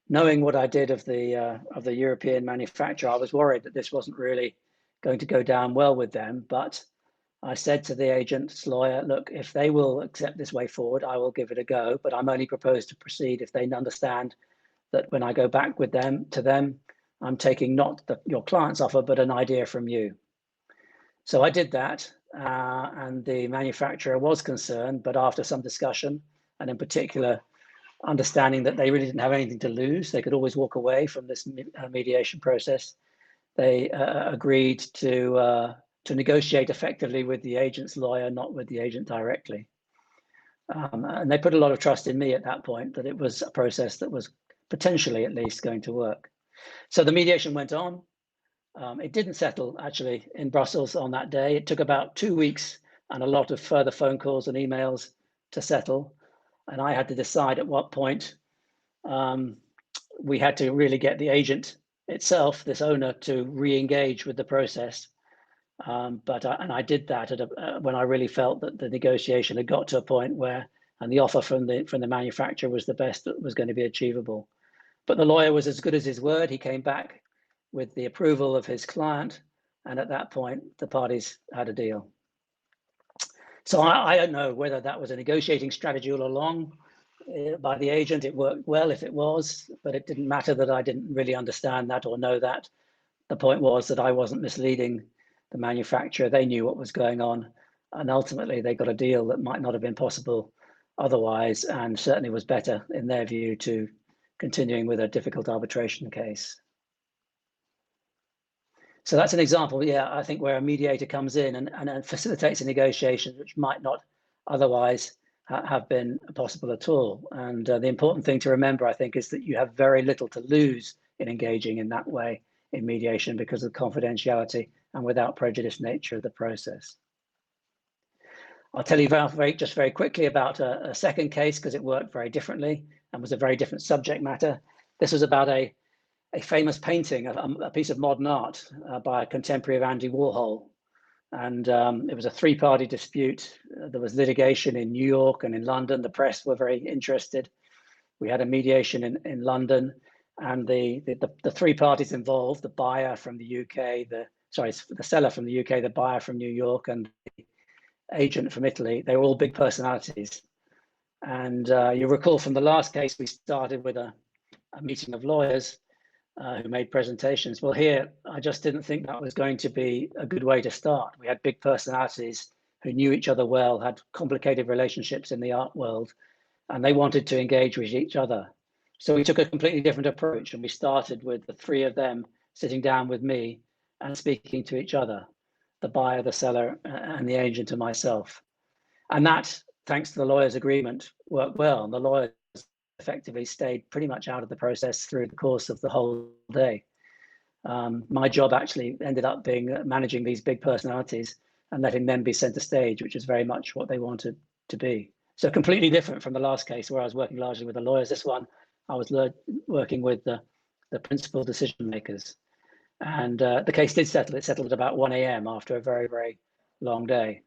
Knowing what I did of the European manufacturer, I was worried that this wasn't really going to go down well with them, but I said to the agent's lawyer, "Look, if they will accept this way forward, I will give it a go, but I'm only proposed to proceed if they understand that when I go back with them, I'm taking not your client's offer, but an idea from you." So I did that, and the manufacturer was concerned, but after some discussion, and in particular, understanding that they really didn't have anything to lose, they could always walk away from this mediation process, they agreed to negotiate effectively with the agent's lawyer, not with the agent directly. And they put a lot of trust in me at that point, that it was a process that was potentially at least going to work. So the mediation went on. It didn't settle actually in Brussels on that day. It took about 2 weeks and a lot of further phone calls and emails to settle. And I had to decide at what point we had to really get the agent itself, this owner, to re-engage with the process. But I did that when I really felt that the negotiation had got to a point where, and the offer from the manufacturer was the best that was going to be achievable. But the lawyer was as good as his word. He came back with the approval of his client, and at that point, the parties had a deal. So I don't know whether that was a negotiating strategy all along by the agent. It worked well if it was, but it didn't matter that I didn't really understand that or know that. The point was that I wasn't misleading the manufacturer. They knew what was going on, and ultimately they got a deal that might not have been possible otherwise, and certainly was better in their view to continuing with a difficult arbitration case. So that's an example, yeah, I think, where a mediator comes in and facilitates a negotiation which might not otherwise have been possible at all. And the important thing to remember, I think, is that you have very little to lose in engaging in that way in mediation because of the confidentiality and without prejudice nature of the process. I'll tell you just very quickly about a second case because it worked very differently and was a very different subject matter. This was about a famous painting, a piece of modern art by a contemporary of Andy Warhol. And it was a three-party dispute. There was litigation in New York and in London. The press were very interested. We had a mediation in London, and the three parties involved, the buyer from the UK, the seller from the UK, the buyer from New York, and the agent from Italy, they were all big personalities. And you recall from the last case, we started with a meeting of lawyers who made presentations. Well, here, I just didn't think that was going to be a good way to start. We had big personalities who knew each other well, had complicated relationships in the art world, and they wanted to engage with each other. So we took a completely different approach, and we started with the three of them sitting down with me and speaking to each other, the buyer, the seller, and the agent and myself. And that, thanks to the lawyers' agreement, worked well. And the lawyers effectively stayed pretty much out of the process through the course of the whole day. My job actually ended up being managing these big personalities and letting them be center stage, which is very much what they wanted to be. So completely different from the last case where I was working largely with the lawyers. This one, I was working with the principal decision makers. And the case did settle. It settled at about 1 a.m. after a very, very long day.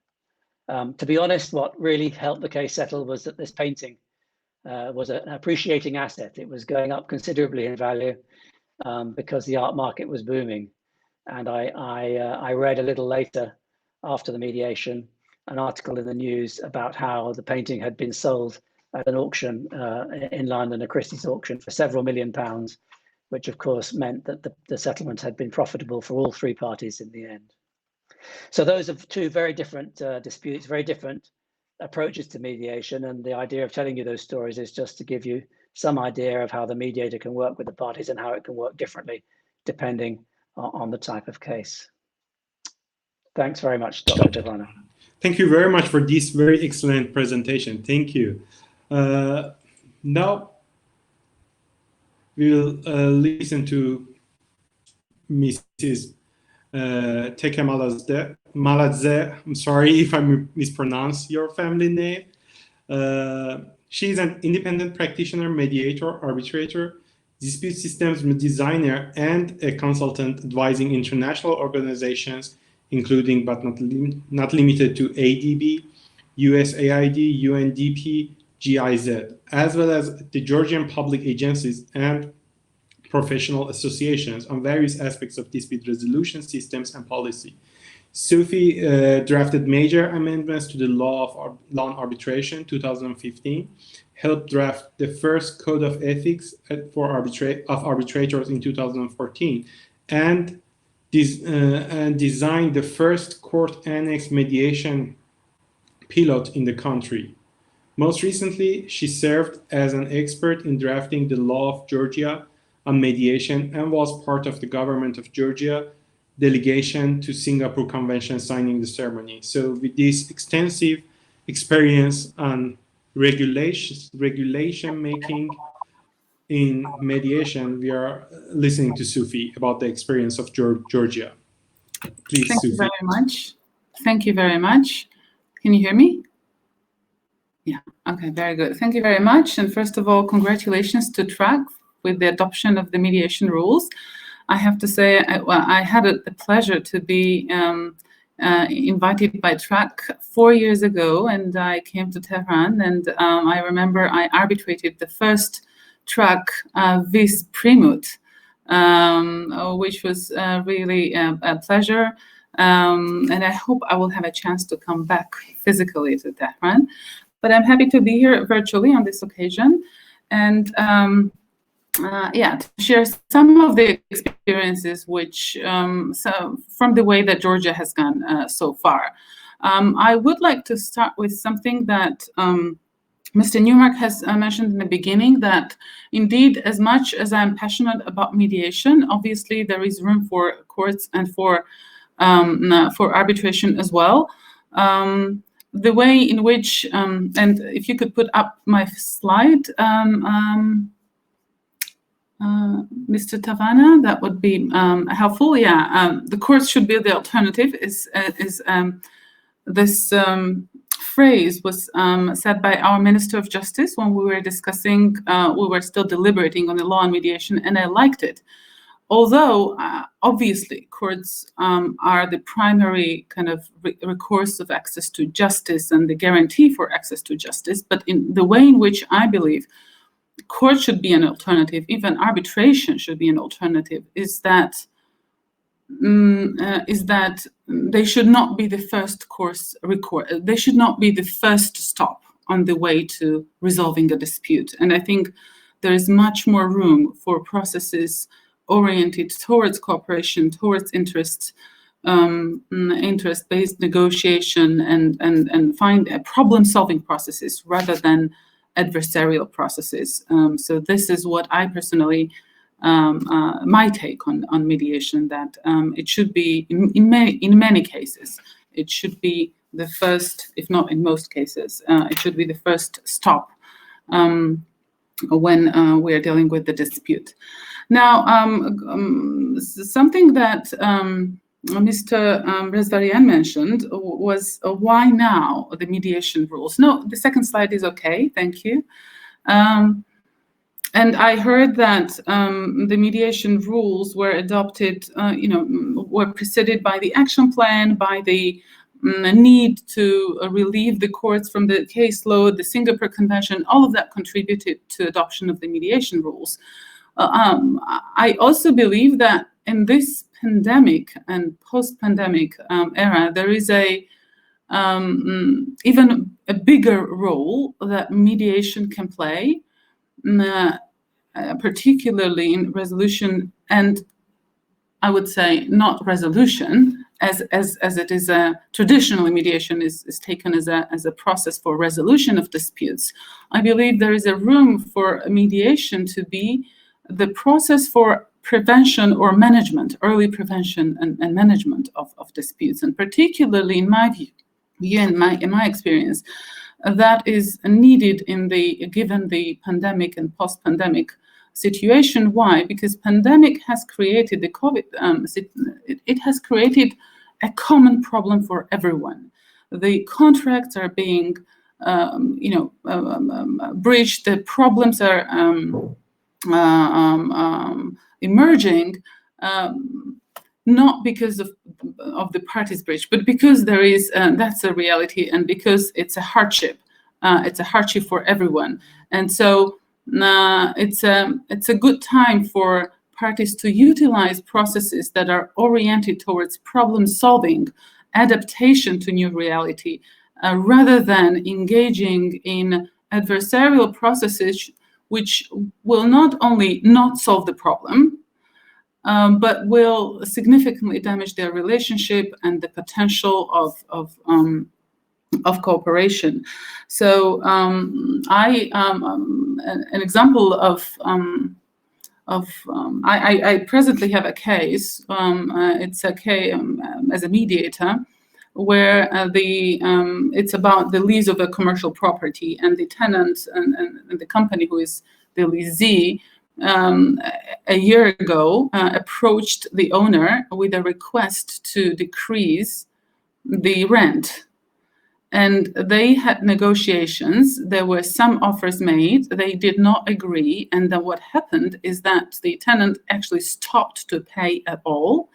To be honest, what really helped the case settle was that this painting was an appreciating asset. It was going up considerably in value because the art market was booming. And I read a little later, after the mediation, an article in the news about how the painting had been sold at an auction in London, a Christie's auction, for several £million, which of course meant that the settlement had been profitable for all three parties in the end. So those are two very different disputes, very different approaches to mediation. And the idea of telling you those stories is just to give you some idea of how the mediator can work with the parties and how it can work differently depending on the type of case. Thanks very much, Dr. Tavana. Thank you very much for this very excellent presentation. Thank you. Now we will listen to Mrs. Teke Maladze. I'm sorry if I mispronounce your family name. She's an independent practitioner, mediator, arbitrator, dispute systems designer, and a consultant advising international organizations, including but not limited to ADB, USAID, UNDP, GIZ, as well as the Georgian public agencies and professional associations on various aspects of dispute resolution systems and policy. Sophie drafted major amendments to the Law on Arbitration 2015, helped draft the first Code of Ethics for arbitrators in 2014, and designed the first court annex mediation pilot in the country. Most recently, she served as an expert in drafting the Law of Georgia on mediation and was part of the government of Georgia delegation to Singapore Convention signing the ceremony. So with this extensive experience on regulation making in mediation, we are listening to Sophie about the experience of Georgia. Please, Thank Sophie. you very much. Thank you very much. Can you hear me? Yeah, okay, very good. Thank you very much. And first of all, congratulations to TRAC with the adoption of the mediation rules. I have to say, I had the pleasure to be invited by TRAC 4 years ago, and I came to Tehran, and I remember I arbitrated the first TRAC vis primut, which was really a pleasure, and I hope I will have a chance to come back physically to Tehran. But I'm happy to be here virtually on this occasion, and to share some of the experiences which, from the way that Georgia has gone so far. I would like to start with something that Mr. Newmark has mentioned in the beginning, that indeed, as much as I'm passionate about mediation, obviously there is room for courts and for arbitration as well. The way in which, and if you could put up my slide, Mr. Tavana, that would be helpful. Yeah, the courts should be the alternative. This phrase was said by our Minister of Justice when we were discussing, we were still deliberating on the law on mediation, and I liked it. Although, obviously, courts are the primary kind of recourse of access to justice and the guarantee for access to justice, but in the way in which I believe court should be an alternative, even arbitration should be an alternative, is that they should not be the first course recourse. They should not be the first stop on the way to resolving a dispute. And I think there is much more room for processes oriented towards cooperation, towards interest-based negotiation, and find problem-solving processes rather than adversarial processes. So this is what I personally, my take on mediation, that it should be, in many cases, it should be the first, if not in most cases, it should be the first stop when we are dealing with the dispute. Now, something that Mr. Rezvarian mentioned was why now the mediation rules. No, the second slide is okay, thank you. And I heard that the mediation rules were adopted, were preceded by the action plan, by the need to relieve the courts from the caseload, the Singapore Convention, all of that contributed to adoption of the mediation rules. I also believe that in this pandemic and post-pandemic era, there is even a bigger role that mediation can play, particularly in resolution, and I would say not resolution, as it is traditionally mediation is taken as a process for resolution of disputes. I believe there is a room for mediation to be the process for prevention or management, early prevention and management of disputes, and particularly in my view, in my experience, that is needed given the pandemic and post-pandemic situation. Why? Because pandemic has created the COVID. It has created a common problem for everyone. The contracts are being, breached. The problems are emerging. Not because of the parties breach, but because there is that's a reality, and because it's a hardship. It's a hardship for everyone, and so it's a good time for parties to utilize processes that are oriented towards problem solving, adaptation to new reality, rather than engaging in adversarial processes which will not only not solve the problem, but will significantly damage their relationship and the potential of cooperation. So an example I presently have a case. It's a case as a mediator where it's about the lease of a commercial property, and the tenant and the company who is the leasee a year ago approached the owner with a request to decrease the rent. And they had negotiations. There were some offers made. They did not agree. And then what happened is that the tenant actually stopped to pay at all.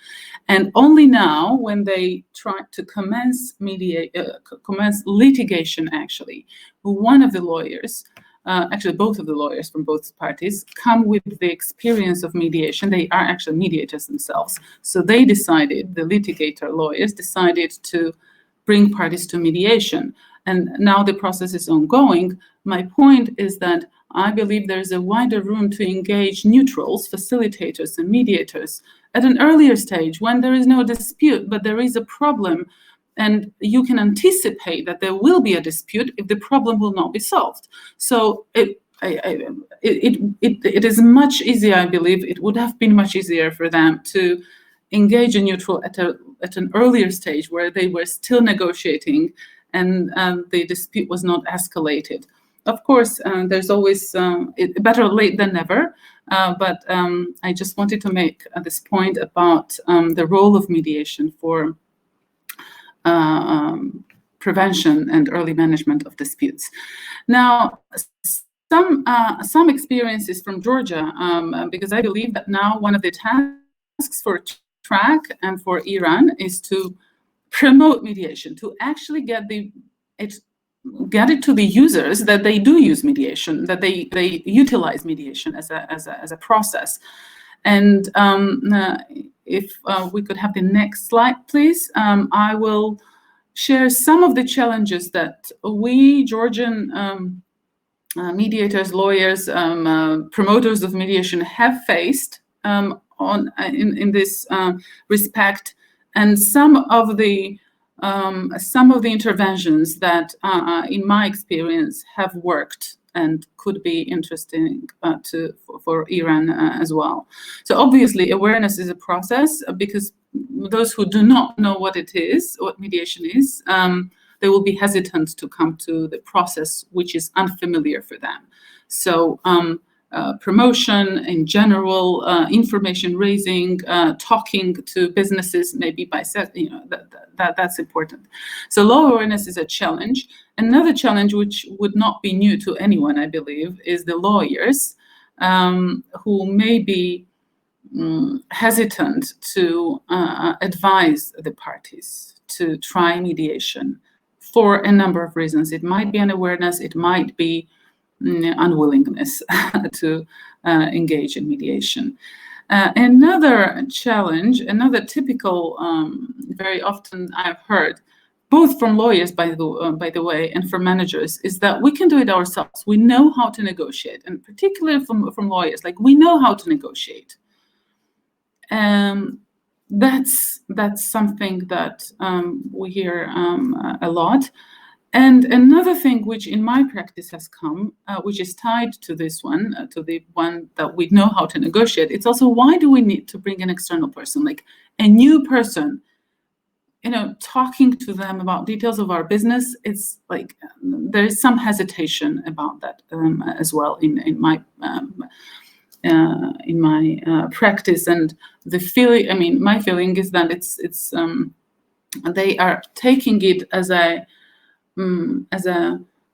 And only now, when they tried to commence litigation, actually, one of the lawyers, actually both of the lawyers from both parties, come with the experience of mediation. They are actually mediators themselves. So they decided, the litigator lawyers decided to bring parties to mediation. And now the process is ongoing. My point is that I believe there's a wider room to engage neutrals, facilitators, and mediators at an earlier stage when there is no dispute, but there is a problem. And you can anticipate that there will be a dispute if the problem will not be solved. So it is much easier, I believe, it would have been much easier for them to engage a neutral at an earlier stage where they were still negotiating and the dispute was not escalated. Of course, there's always better late than never, but I just wanted to make this point about the role of mediation for prevention and early management of disputes. Now, some experiences from Georgia, because I believe that now one of the tasks for TRAC and for Iran is to promote mediation, to actually get it to the users that they do use mediation, that they utilize mediation as a process. And if we could have the next slide, please. I will share some of the challenges that we Georgian mediators, lawyers, promoters of mediation have faced in this respect, and some of the interventions that, in my experience, have worked and could be interesting for Iran as well. So obviously, awareness is a process, because those who do not know what it is, what mediation is, they will be hesitant to come to the process, which is unfamiliar for them. So promotion in general, information raising, talking to businesses, maybe by that's important. So law awareness is a challenge. Another challenge, which would not be new to anyone, I believe, is the lawyers who may be hesitant to advise the parties to try mediation for a number of reasons. It might be unawareness, it might be unwillingness to engage in mediation. Another challenge, another typical, very often I've heard, both from lawyers, by the way, and from managers, is that we can do it ourselves. We know how to negotiate, and particularly from lawyers, like we know how to negotiate. That's something that we hear a lot. And another thing which in my practice has come, which is tied to this one, to the one that we know how to negotiate, it's also, why do we need to bring an external person, like a new person, talking to them about details of our business? It's like there is some hesitation about that as well in my practice. And the feeling, my feeling is that it's they are taking it as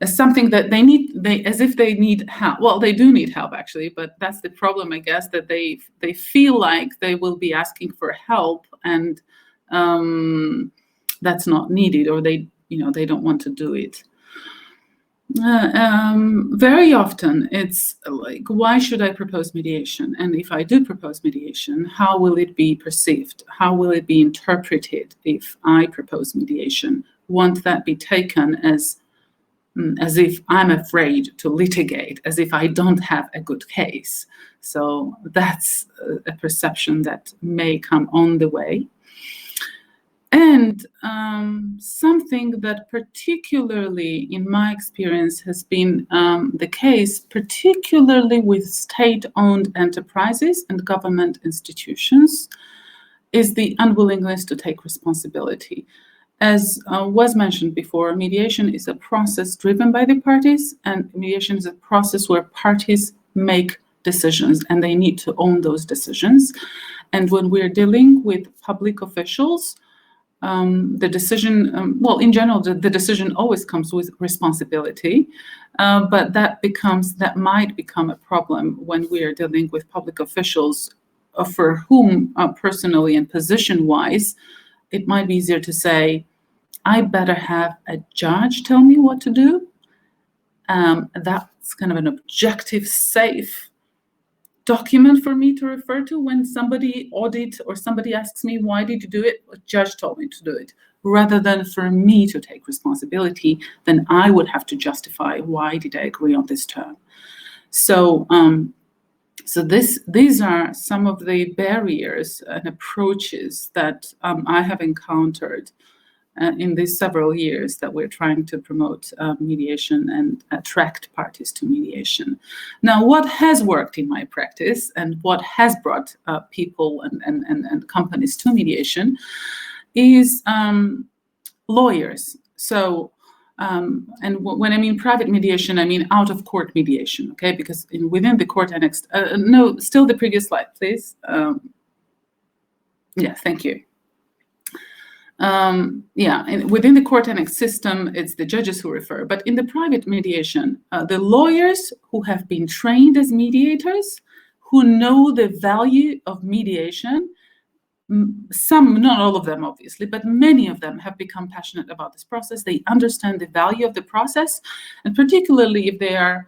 something that they need, as if they need help. Well, they do need help actually, but that's the problem, I guess, that they feel like they will be asking for help, and that's not needed, or they don't want to do it. Very often it's like, why should I propose mediation? And if I do propose mediation, how will it be perceived? How will it be interpreted if I propose mediation? Won't that be taken as if I'm afraid to litigate, as if I don't have a good case? So that's a perception that may come on the way. And something that particularly in my experience has been the case, particularly with state-owned enterprises and government institutions, is the unwillingness to take responsibility. As was mentioned before, mediation is a process driven by the parties, and mediation is a process where parties make decisions and they need to own those decisions. And when we're dealing with public officials, the decision, well, in general, the decision always comes with responsibility, but that might become a problem when we are dealing with public officials for whom, personally and position-wise, it might be easier to say, I better have a judge tell me what to do. That's kind of an objective, safe document for me to refer to when somebody audits or somebody asks me, why did you do it? A judge told me to do it. Rather than for me to take responsibility, then I would have to justify, why did I agree on this term? So, these are some of the barriers and approaches that I have encountered in these several years that we're trying to promote mediation and attract parties to mediation. Now, what has worked in my practice and what has brought people and companies to mediation is lawyers. So, and when I mean private mediation, I mean out-of-court mediation, okay? Because within the court annex, no, still the previous slide, please. Yeah, thank you. And within the court annex system, it's the judges who refer. But in the private mediation, the lawyers who have been trained as mediators, who know the value of mediation, some, not all of them obviously, but many of them have become passionate about this process. They understand the value of the process, and particularly if they are,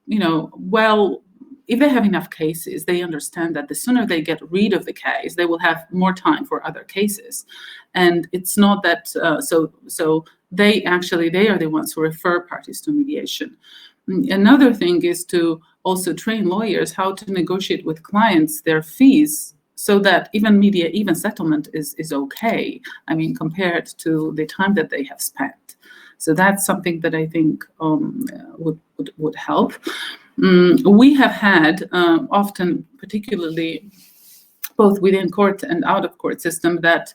if they have enough cases, they understand that the sooner they get rid of the case, they will have more time for other cases. And it's not that, so they are the ones who refer parties to mediation. Another thing is to also train lawyers how to negotiate with clients their fees, so that even settlement is okay. I mean, compared to the time that they have spent. So that's something that I think would help. We have had often, particularly both within court and out of court system, that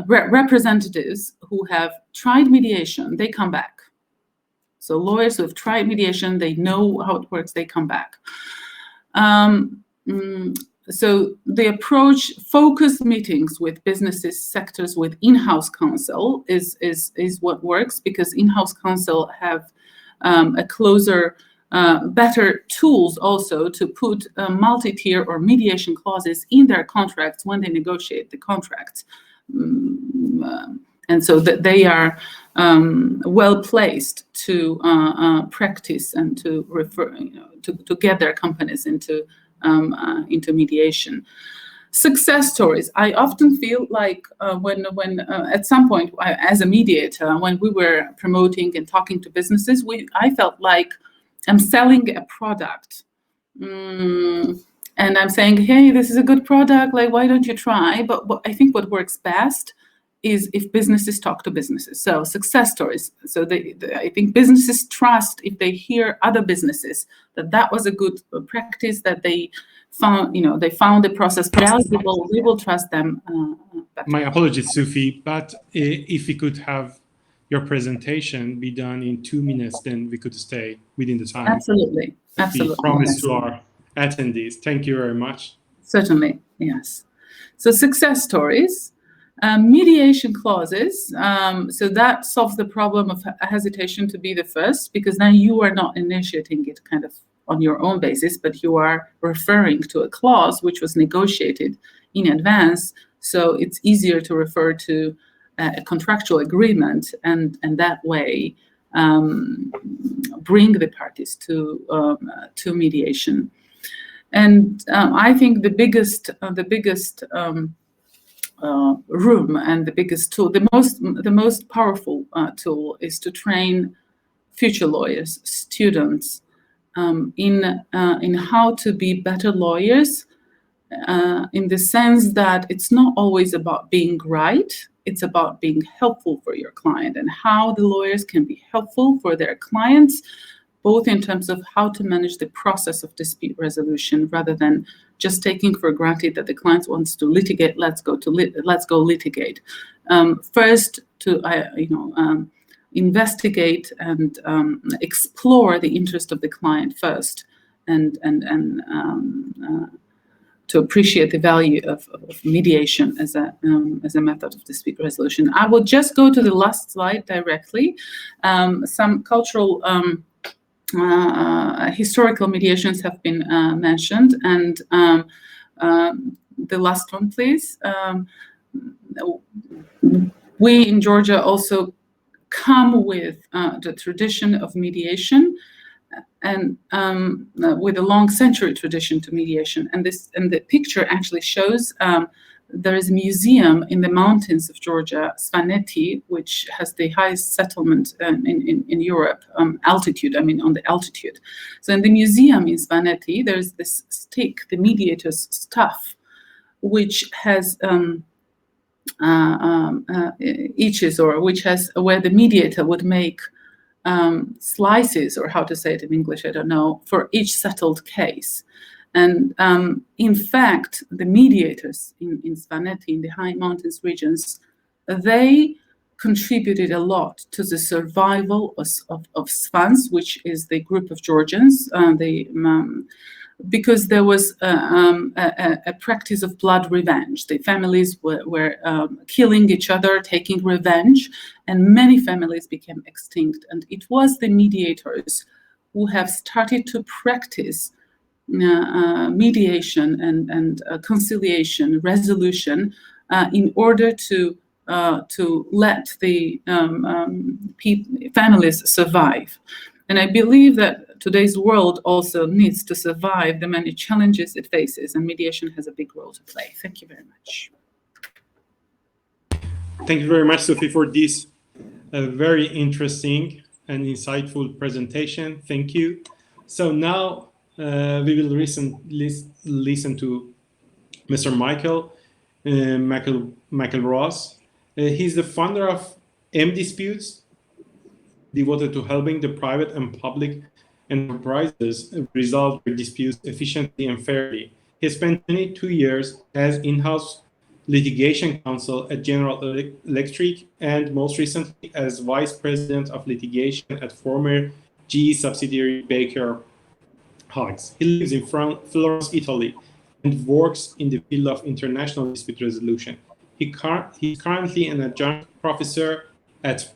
representatives who have tried mediation, they come back. So lawyers who have tried mediation, they know how it works, they come back. So the approach, focused meetings with businesses, sectors with in-house counsel is what works, because in-house counsel have a closer, better tools also to put multi-tier or mediation clauses in their contracts when they negotiate the contracts. and so that they are well placed to practice and to refer, to get their companies into mediation. Success stories. I often feel like when at some point as a mediator, when we were promoting and talking to businesses, I felt like I'm selling a product, and I'm saying, hey, this is a good product. Like, why don't you try? But I think what works best is if businesses talk to businesses. So success stories. So I think businesses trust if they hear other businesses that was a good practice, that they found the process valuable. We will trust them. My apologies, Sufi, but if we could have your presentation be done in 2 minutes, then we could stay within the time. Absolutely. We promise to our attendees. Thank you very much. Certainly, yes. So success stories. Mediation clauses, so that solves the problem of hesitation to be the first, because now you are not initiating it kind of on your own basis, but you are referring to a clause which was negotiated in advance, so it's easier to refer to a contractual agreement, and that way bring the parties to mediation. And I think the biggest room and the biggest tool, the most powerful tool, is to train future lawyers, students, in how to be better lawyers, in the sense that it's not always about being right, it's about being helpful for your client, and how the lawyers can be helpful for their clients, both in terms of how to manage the process of dispute resolution, rather than just taking for granted that the client wants to litigate. Let's go litigate. First, to investigate and explore the interest of the client first, and to appreciate the value of mediation as a method of dispute resolution. I will just go to the last slide directly. Some cultural. Historical mediations have been mentioned, and the last one, please. We in Georgia also come with the tradition of mediation, and with a long century tradition to mediation. And the picture actually shows there is a museum in the mountains of Georgia, Svaneti, which has the highest settlement in Europe, altitude, on the altitude. So in the museum in Svaneti, there's this stick, the mediator's staff, which has eaches, or which has where the mediator would make slices, or how to say it in English, I don't know, for each settled case. And in fact, the mediators in Svaneti, in the high mountains regions, they contributed a lot to the survival of Svans, which is the group of Georgians, because there was a practice of blood revenge. The families were killing each other, taking revenge, and many families became extinct. And it was the mediators who have started to practice mediation and conciliation, resolution, in order to let the families survive. And I believe that today's world also needs to survive the many challenges it faces, and mediation has a big role to play. Thank you very much. Thank you very much, Sophie, for this very interesting and insightful presentation. Thank you. So now we will listen to Mr. Michael Ross. He's the founder of M Disputes, devoted to helping the private and public enterprises resolve their disputes efficiently and fairly. He spent 22 years as in-house litigation counsel at General Electric, and most recently as vice president of litigation at former GE subsidiary Baker Hughes. He lives in Florence, Italy, and works in the field of international dispute resolution. He's currently an adjunct professor at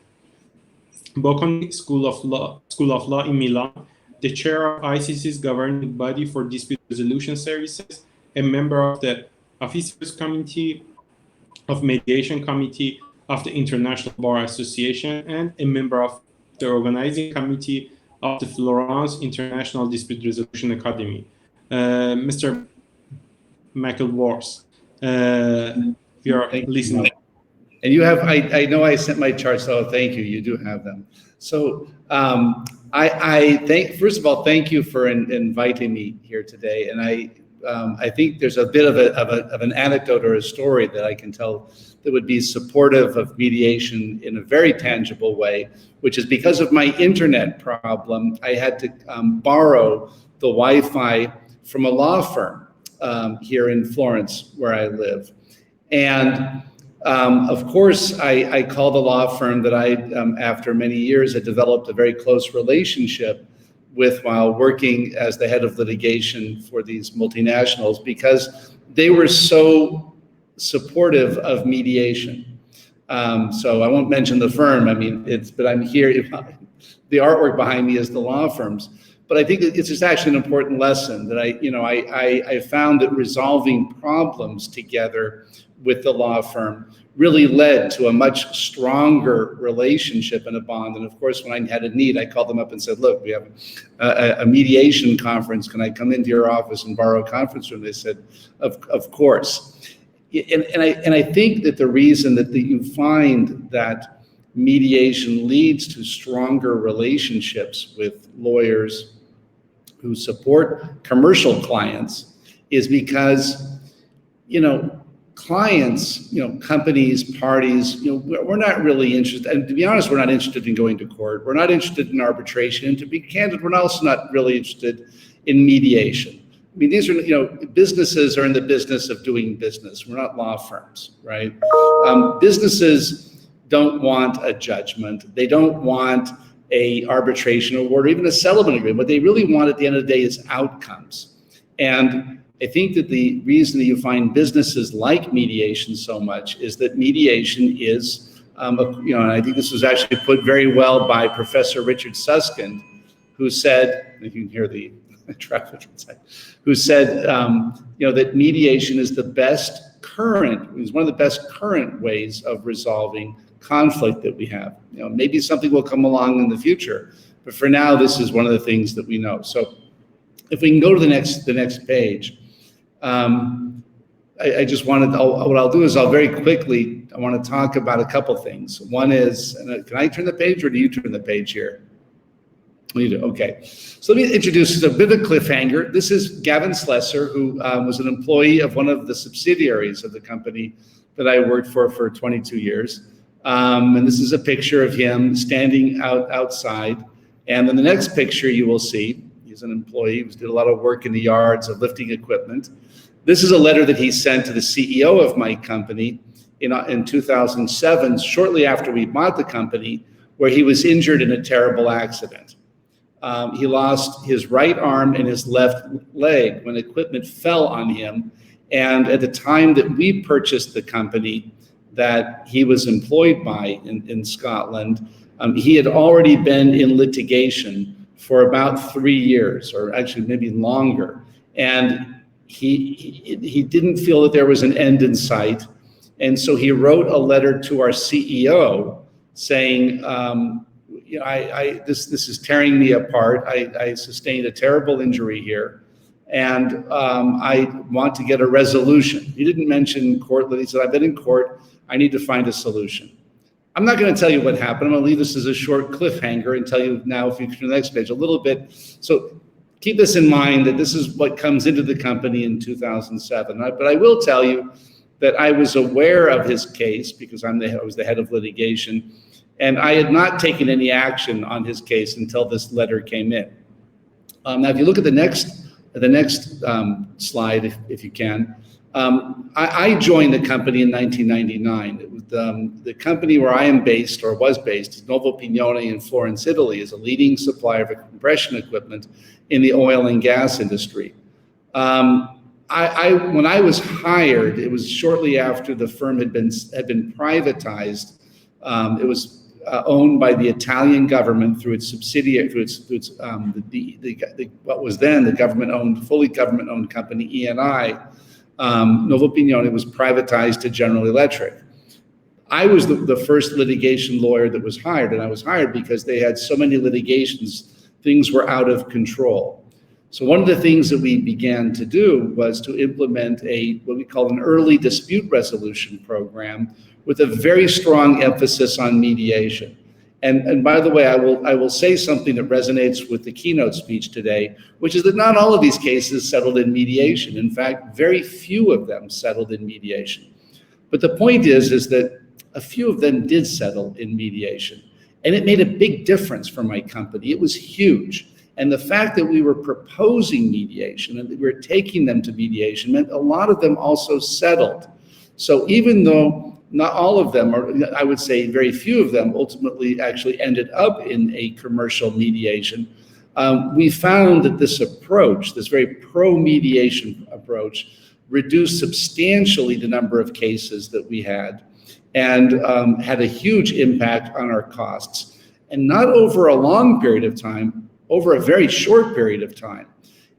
Bocconi School of Law in Milan, the chair of ICC's governing body for dispute resolution services, a member of the Officers Committee of Mediation Committee of the International Bar Association and a member of the organizing committee of the Florence International Dispute Resolution Academy. Mr. McElworth, we are listening. And you have, I know I sent my charts, so thank you. You do have them. So first of all, thank you for inviting me here today. And I think there's a bit of an anecdote or a story that I can tell that would be supportive of mediation in a very tangible way, which is because of my internet problem, I had to borrow the Wi-Fi from a law firm here in Florence, where I live. And of course, I called a law firm that I, after many years, had developed a very close relationship with while working as the head of litigation for these multinationals, because they were so supportive of mediation. So I won't mention the firm. I mean, but I'm here. The artwork behind me is the law firms. But I think it's just actually an important lesson that I found that resolving problems together with the law firm really led to a much stronger relationship and a bond. And of course, when I had a need, I called them up and said, look, we have a mediation conference. Can I come into your office and borrow a conference room? They said, of course. And I think that the reason that you find that mediation leads to stronger relationships with lawyers who support commercial clients is because, clients, companies, parties, we're not really interested. And to be honest, we're not interested in going to court. We're not interested in arbitration. And to be candid, we're also not really interested in mediation. I mean, these are, businesses are in the business of doing business. We're not law firms, right? Businesses don't want a judgment. They don't want a arbitration award or even a settlement agreement. What they really want at the end of the day is outcomes. And I think that the reason that you find businesses like mediation so much is that mediation is, and I think this was actually put very well by Professor Richard Susskind, who said, if you can hear the traffic inside, who said, that mediation is one of the best current ways of resolving conflict that we have. Maybe something will come along in the future, but for now, this is one of the things that we know. So if we can go to the next page, I just wanted, what I'll do is I'll very quickly, I want to talk about a couple things. One is, can I turn the page or do you turn the page here? You do, okay. So let me introduce a bit of a cliffhanger. This is Gavin Slesser, who was an employee of one of the subsidiaries of the company that I worked for 22 years. And this is a picture of him standing outside. And then the next picture you will see, he's an employee who did a lot of work in the yards of lifting equipment. This is a letter that he sent to the CEO of my company in 2007, shortly after we bought the company, where he was injured in a terrible accident. He lost his right arm and his left leg when equipment fell on him. And at the time that we purchased the company that he was employed by in Scotland, he had already been in litigation for about 3 years, or actually maybe longer. And he didn't feel that there was an end in sight. And so he wrote a letter to our CEO saying, this is tearing me apart. I sustained a terrible injury here, and I want to get a resolution. He didn't mention court, but he said, I've been in court. I need to find a solution. I'm not going to tell you what happened. I'm going to leave this as a short cliffhanger and tell you now, if you turn to the next page, a little bit. So keep this in mind that this is what comes into the company in 2007. But I will tell you that I was aware of his case because I was the head of litigation. And I had not taken any action on his case until this letter came in. Now, if you look at the next slide, if you can, I joined the company in 1999. It was the company where I am based, or was based, is Novo Pignone in Florence, Italy, is a leading supplier of compression equipment in the oil and gas industry. When I was hired, it was shortly after the firm had been privatized. It was owned by the Italian government through its subsidiary, through what was then the fully government-owned company, ENI. Novo Pignone was privatized to General Electric. I was the first litigation lawyer that was hired, and I was hired because they had so many litigations, things were out of control. So one of the things that we began to do was to implement what we call an early dispute resolution program with a very strong emphasis on mediation. And by the way, I will say something that resonates with the keynote speech today, which is that not all of these cases settled in mediation. In fact, very few of them settled in mediation. But the point is that a few of them did settle in mediation. And it made a big difference for my company. It was huge. And the fact that we were proposing mediation and that we were taking them to mediation meant a lot of them also settled. So even though not all of them, or I would say very few of them, ultimately actually ended up in a commercial mediation, we found that this approach, this very pro-mediation approach, reduced substantially the number of cases that we had and had a huge impact on our costs. And not over a long period of time, over a very short period of time.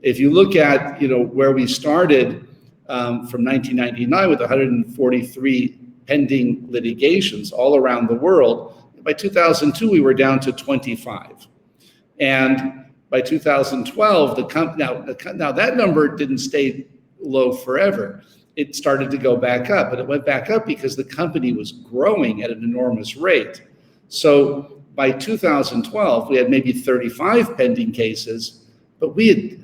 If you look at where we started from 1999 with 143 pending litigations all around the world, by 2002 we were down to 25. And by 2012, now that number didn't stay low forever. It started to go back up, but it went back up because the company was growing at an enormous rate. So by 2012, we had maybe 35 pending cases, but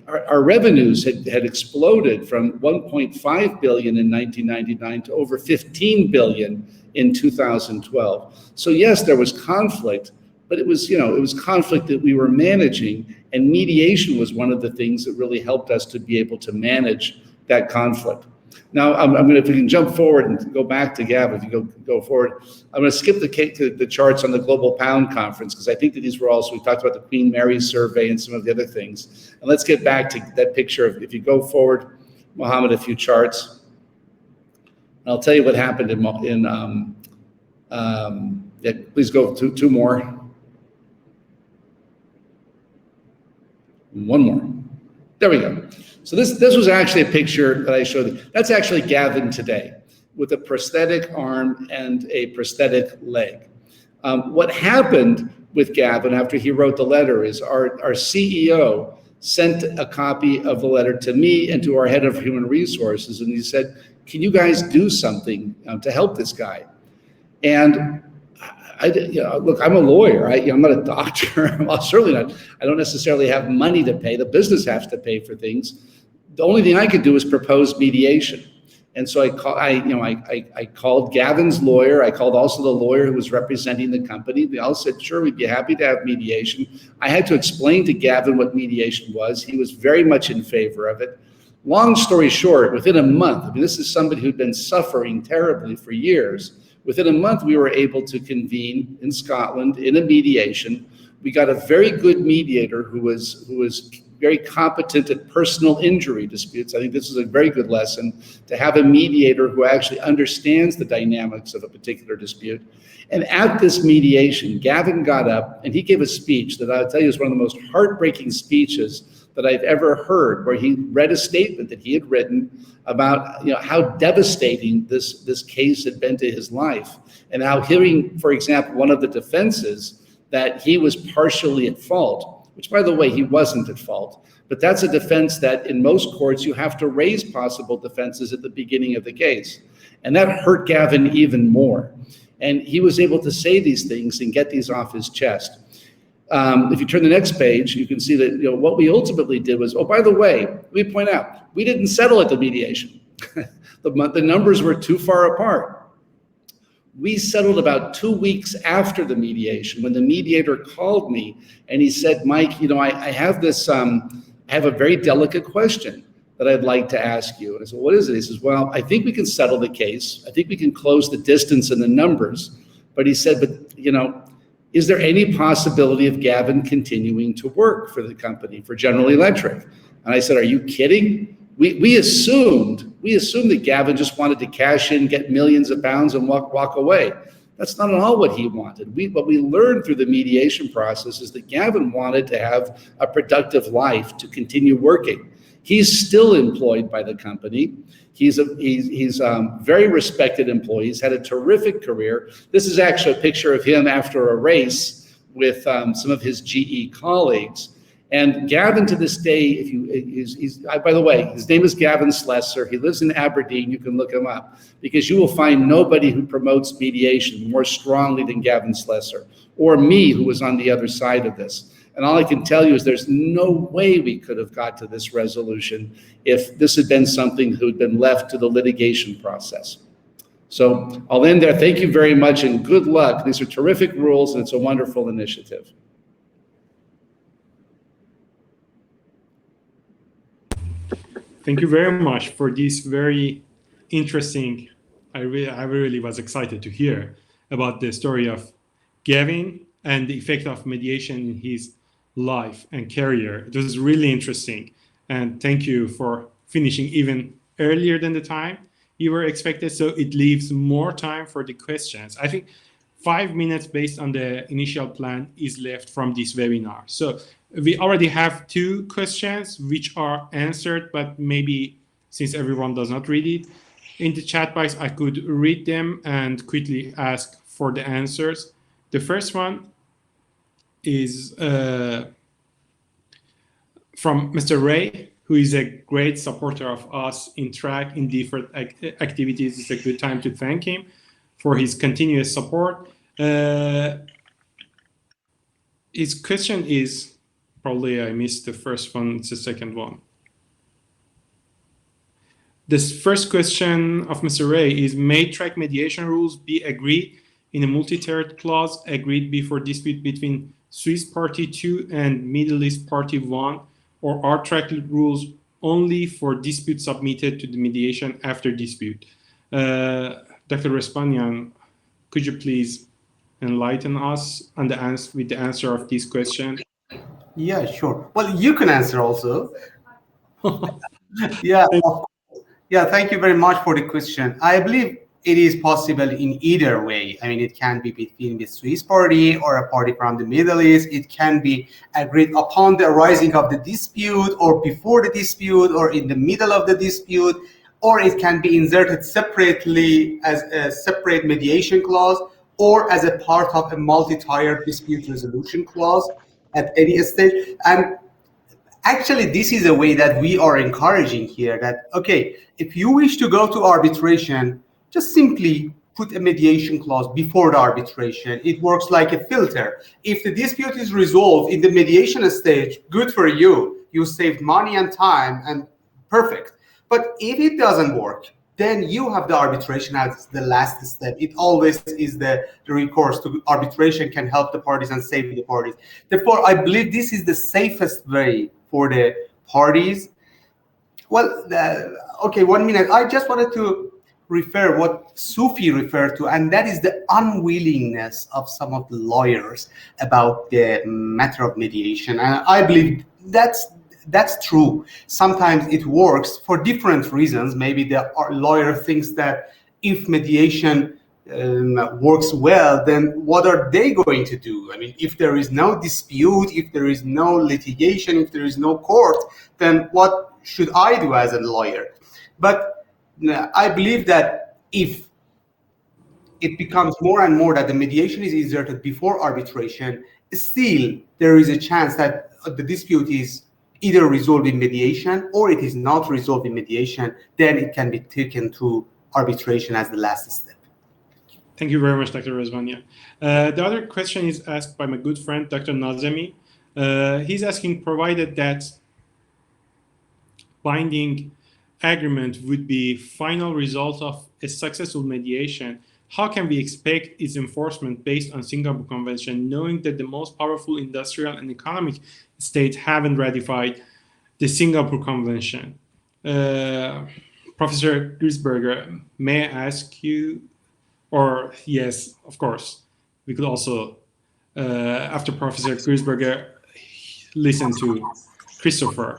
our revenues had exploded from 1.5 billion in 1999 to over 15 billion in 2012. So yes, there was conflict, but it was conflict that we were managing, and mediation was one of the things that really helped us to be able to manage that conflict. Now, if we can jump forward and go back to Gavin, if you go forward, I'm going to skip the charts on the Global Pound Conference, because I think that these were also, we talked about the Queen Mary survey and some of the other things. And let's get back to that picture of, if you go forward, Muhamed, a few charts. And I'll tell you what happened yeah, please go two more. One more. There we go. So this was actually a picture that I showed you. That's actually Gavin today with a prosthetic arm and a prosthetic leg. What happened with Gavin after he wrote the letter is our CEO sent a copy of the letter to me and to our head of human resources, and he said, can you guys do something to help this guy? And look, I'm a lawyer. I'm not a doctor. Well, certainly not. I don't necessarily have money to pay. The business has to pay for things. The only thing I could do is propose mediation. And so I called Gavin's lawyer. I called also the lawyer who was representing the company. They all said, sure, we'd be happy to have mediation. I had to explain to Gavin what mediation was. He was very much in favor of it. Long story short, within a month, this is somebody who'd been suffering terribly for years. Within a month, we were able to convene in Scotland in a mediation. We got a very good mediator who was very competent at personal injury disputes. I think this is a very good lesson, to have a mediator who actually understands the dynamics of a particular dispute. And at this mediation, Gavin got up and he gave a speech that I'll tell you is one of the most heartbreaking speeches that I've ever heard, where he read a statement that he had written about how devastating this case had been to his life, and how hearing, for example, one of the defenses that he was partially at fault, which, by the way, he wasn't at fault, but that's a defense that in most courts you have to raise possible defenses at the beginning of the case. And that hurt Gavin even more. And he was able to say these things and get these off his chest. If you turn the next page, you can see that what we ultimately did was, oh, by the way, we point out, we didn't settle at the mediation. The numbers were too far apart. We settled about 2 weeks after the mediation, when the mediator called me and he said, Mike, I have this, I have a very delicate question that I'd like to ask you. And I said, what is it? He says, well, I think we can settle the case. I think we can close the distance and the numbers. But he said, but is there any possibility of Gavin continuing to work for the company, for General Electric? And I said, are you kidding? We assumed that Gavin just wanted to cash in, get millions of pounds and walk away. That's not at all what he wanted. What we learned through the mediation process is that Gavin wanted to have a productive life, to continue working. He's still employed by the company. He's a very respected employee. He's had a terrific career. This is actually a picture of him after a race with some of his GE colleagues. And Gavin, to this day, by the way, his name is Gavin Slessor. He lives in Aberdeen. You can look him up, because you will find nobody who promotes mediation more strongly than Gavin Slessor, or me, who was on the other side of this. And all I can tell you is there's no way we could have got to this resolution if this had been something who had been left to the litigation process. So I'll end there. Thank you very much and good luck. These are terrific rules, and it's a wonderful initiative. Thank you very much for this very interesting. I really was excited to hear about the story of Gavin and the effect of mediation in his life and career. It was really interesting. And thank you for finishing even earlier than the time you were expected. So it leaves more time for the questions. I think 5 minutes based on the initial plan is left from this webinar. So we already have 2 questions which are answered, but maybe since everyone does not read it in the chat box, I could read them and quickly ask for the answers. The first one is from Mr. Ray, who is a great supporter of us in TRAC in different activities. It's a good time to thank him for his continuous support. His question is, probably I missed the first one, it's the second one. This first question of Mr. Ray is, may TRAC mediation rules be agreed in a multi-tiered clause agreed before dispute between Swiss party 2 and Middle East party 1, or are TRAC rules only for dispute submitted to the mediation after dispute? Dr. Respanian, could you please enlighten us on the answer with the answer of this question? Yeah, sure. Well, you can answer also. Yeah, yeah. Thank you very much for the question. I believe it is possible in either way. I mean, it can be between the Swiss party or a party from the Middle East. It can be agreed upon the arising of the dispute, or before the dispute, or in the middle of the dispute, or it can be inserted separately as a separate mediation clause, or as a part of a multi-tiered dispute resolution clause at any stage. And actually, this is a way that we are encouraging here, that, okay, if you wish to go to arbitration, just simply put a mediation clause before the arbitration. It works like a filter. If the dispute is resolved in the mediation stage, good for you. You saved money and time, and perfect. But if it doesn't work, then you have the arbitration as the last step. It always is the recourse to arbitration can help the parties and save the parties. Therefore, I believe this is the safest way for the parties. Well, okay, 1 minute. I just wanted to refer what Sufi referred to, and that is the unwillingness of some of the lawyers about the matter of mediation. And I believe that's true. Sometimes it works for different reasons. Maybe the lawyer thinks that if mediation works well, then what are they going to do? I mean, if there is no dispute, if there is no litigation, if there is no court, then what should I do as a lawyer? But I believe that if it becomes more and more that the mediation is inserted before arbitration, still there is a chance that the dispute is either resolved in mediation or it is not resolved in mediation, then it can be taken to arbitration as the last step. Thank you very much, Dr. Rezvania. The other question is asked by my good friend, Dr. Nazemi. He's asking, provided that binding agreement would be final result of a successful mediation, how can we expect its enforcement based on Singapore Convention, knowing that the most powerful industrial and economic states haven't ratified the Singapore Convention? Professor Griesberger, may I ask you, or yes, of course, we could also, after Professor Griesberger, listen to Christopher.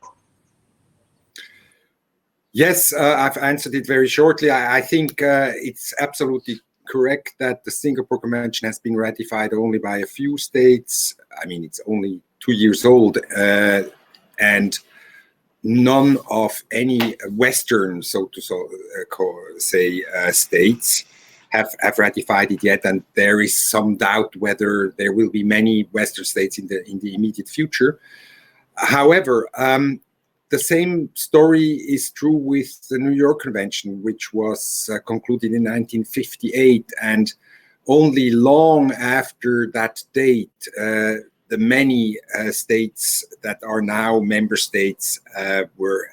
Yes, I've answered it very shortly. I think it's absolutely correct that the Singapore Convention has been ratified only by a few states. I mean, it's only 2 years old. And none of any Western, so to say, states have ratified it yet, and there is some doubt whether there will be many Western states in the immediate future. However, the same story is true with the New York Convention, which was concluded in 1958, and only long after that date, the many states that are now member states were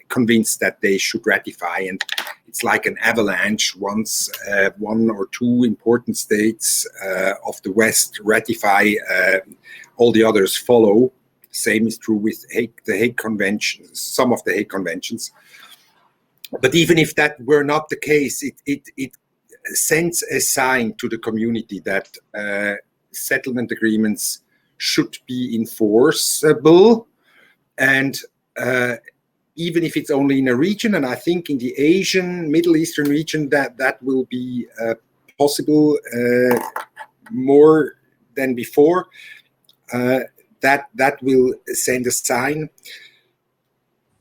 convinced that they should ratify, and it's like an avalanche. Once one or two important states of the West ratify, all the others follow. Same is true with the Hague Convention, some of the Hague Conventions. But even if that were not the case, it sends a sign to the community that settlement agreements should be enforceable, and even if it's only in a region, and I think in the Asian, Middle Eastern region, that will be possible more than before, that will send a sign.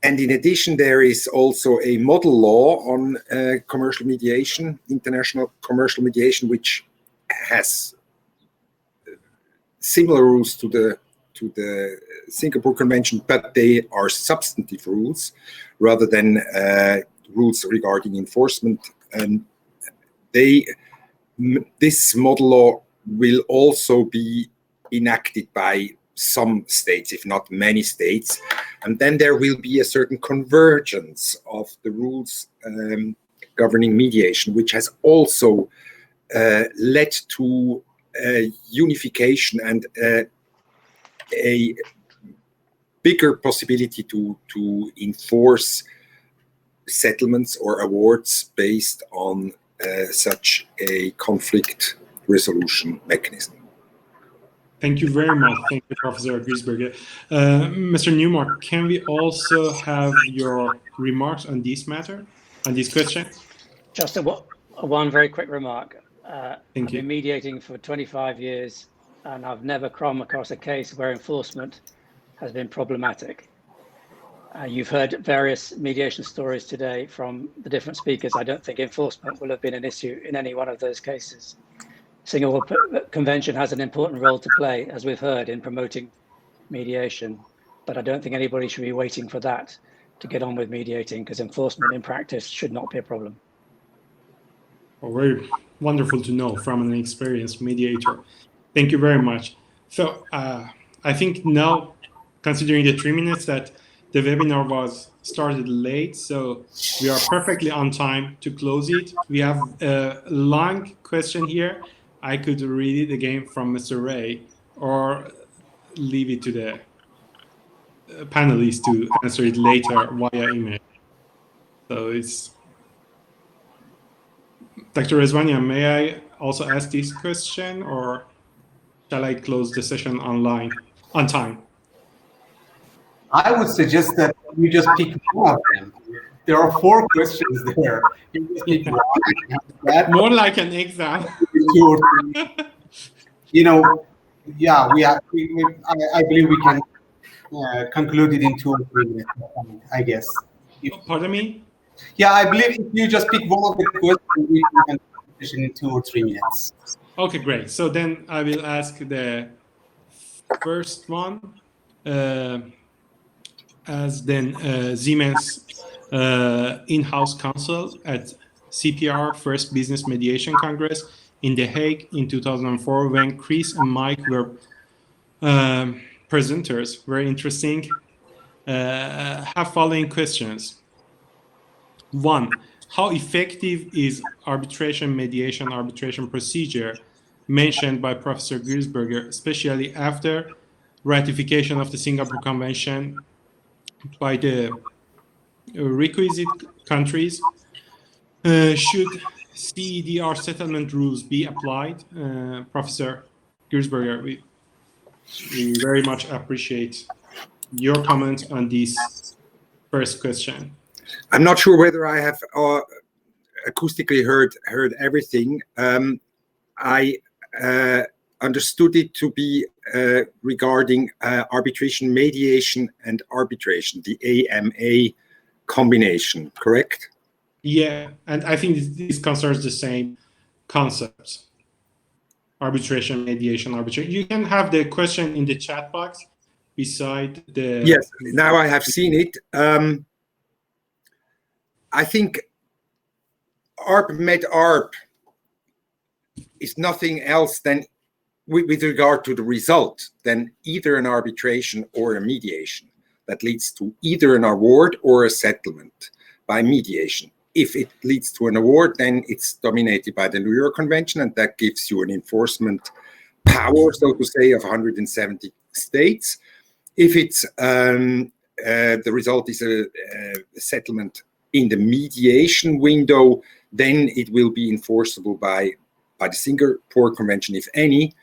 And in addition, there is also a model law on commercial mediation, international commercial mediation, which has similar rules to the Singapore Convention, but they are substantive rules rather than rules regarding enforcement. And this model law will also be enacted by some states, if not many states, and then there will be a certain convergence of the rules governing mediation, which has also led to unification and a bigger possibility to enforce settlements or awards based on such a conflict resolution mechanism. Thank you very much. Thank you, Professor Griesberger. Mr. Newmark, can we also have your remarks on this matter, on this question? Just one very quick remark. Thank I've you. been mediating for 25 years, and I've never come across a case where enforcement has been problematic. You've heard various mediation stories today from the different speakers. I don't think enforcement will have been an issue in any one of those cases. Singapore Convention has an important role to play, as we've heard, in promoting mediation, but I don't think anybody should be waiting for that to get on with mediating, because enforcement in practice should not be a problem. Oh, very wonderful to know from an experienced mediator. Thank you very much. So I think now, considering the 3 minutes that the webinar was started late, so we are perfectly on time to close it. We have a long question here. I could read it again from Mr. Ray, or leave it to the panelists to answer it later via email. So it's Dr. Rezvanian, may I also ask this question, or shall I close the session online on time? I would suggest that you just pick one of them. There are 4 questions there. You just pick one. More like an exam. 2 or 3. You know, yeah, I believe we can conclude it in 2 or 3 minutes, I guess. Pardon me? Yeah, I believe if you just pick one of the questions, we can finish in 2 or 3 minutes. Okay, great. So then I will ask the first one. As then Siemens in-house counsel at CPR First Business Mediation Congress in The Hague in 2004, when Chris and Mike were presenters. Very interesting. Have following questions. 1, how effective is arbitration mediation arbitration procedure mentioned by Professor Griesberger, especially after ratification of the Singapore Convention by the requisite countries? Should CEDR settlement rules be applied? Professor Griesberger, we very much appreciate your comment on this first question. I'm not sure whether I have acoustically heard everything. I understood it to be regarding arbitration, mediation, and arbitration, the AMA combination, correct? Yeah, and I think this concerns the same concepts. Arbitration, mediation, arbitration. You can have the question in the chat box beside the... Yes, now I have seen it. I think ARB-MED-ARB is nothing else than, with regard to the result, than either an arbitration or a mediation that leads to either an award or a settlement by mediation. If it leads to an award, then it's dominated by the New York Convention, and that gives you an enforcement power, so to say, of 170 states. If it's the result is a settlement in the mediation window, then it will be enforceable by the Singapore Convention, if any.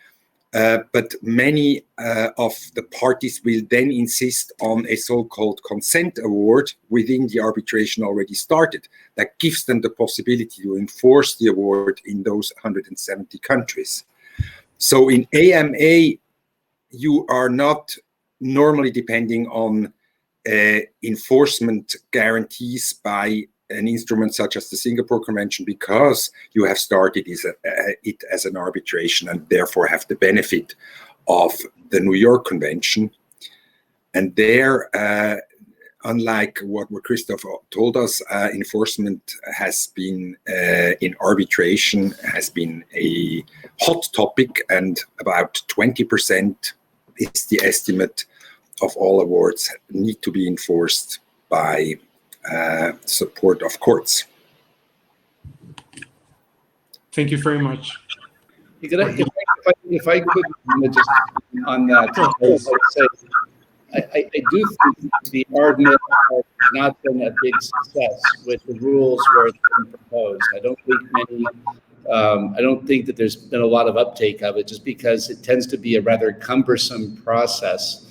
But many of the parties will then insist on a so-called consent award within the arbitration already started. That gives them the possibility to enforce the award in those 170 countries. So in AMA, you are not normally depending on enforcement guarantees by an instrument such as the Singapore Convention, because you have started it as an arbitration and therefore have the benefit of the New York Convention. And there, unlike what Christoph told us, enforcement has been, in arbitration, has been a hot topic, and about 20% is the estimate of all awards need to be enforced by support of courts. Thank you very much. If I could just on that, I do think the ARB-MED has not been a big success with the rules where it's been proposed. I don't think that there's been a lot of uptake of it, just because it tends to be a rather cumbersome process.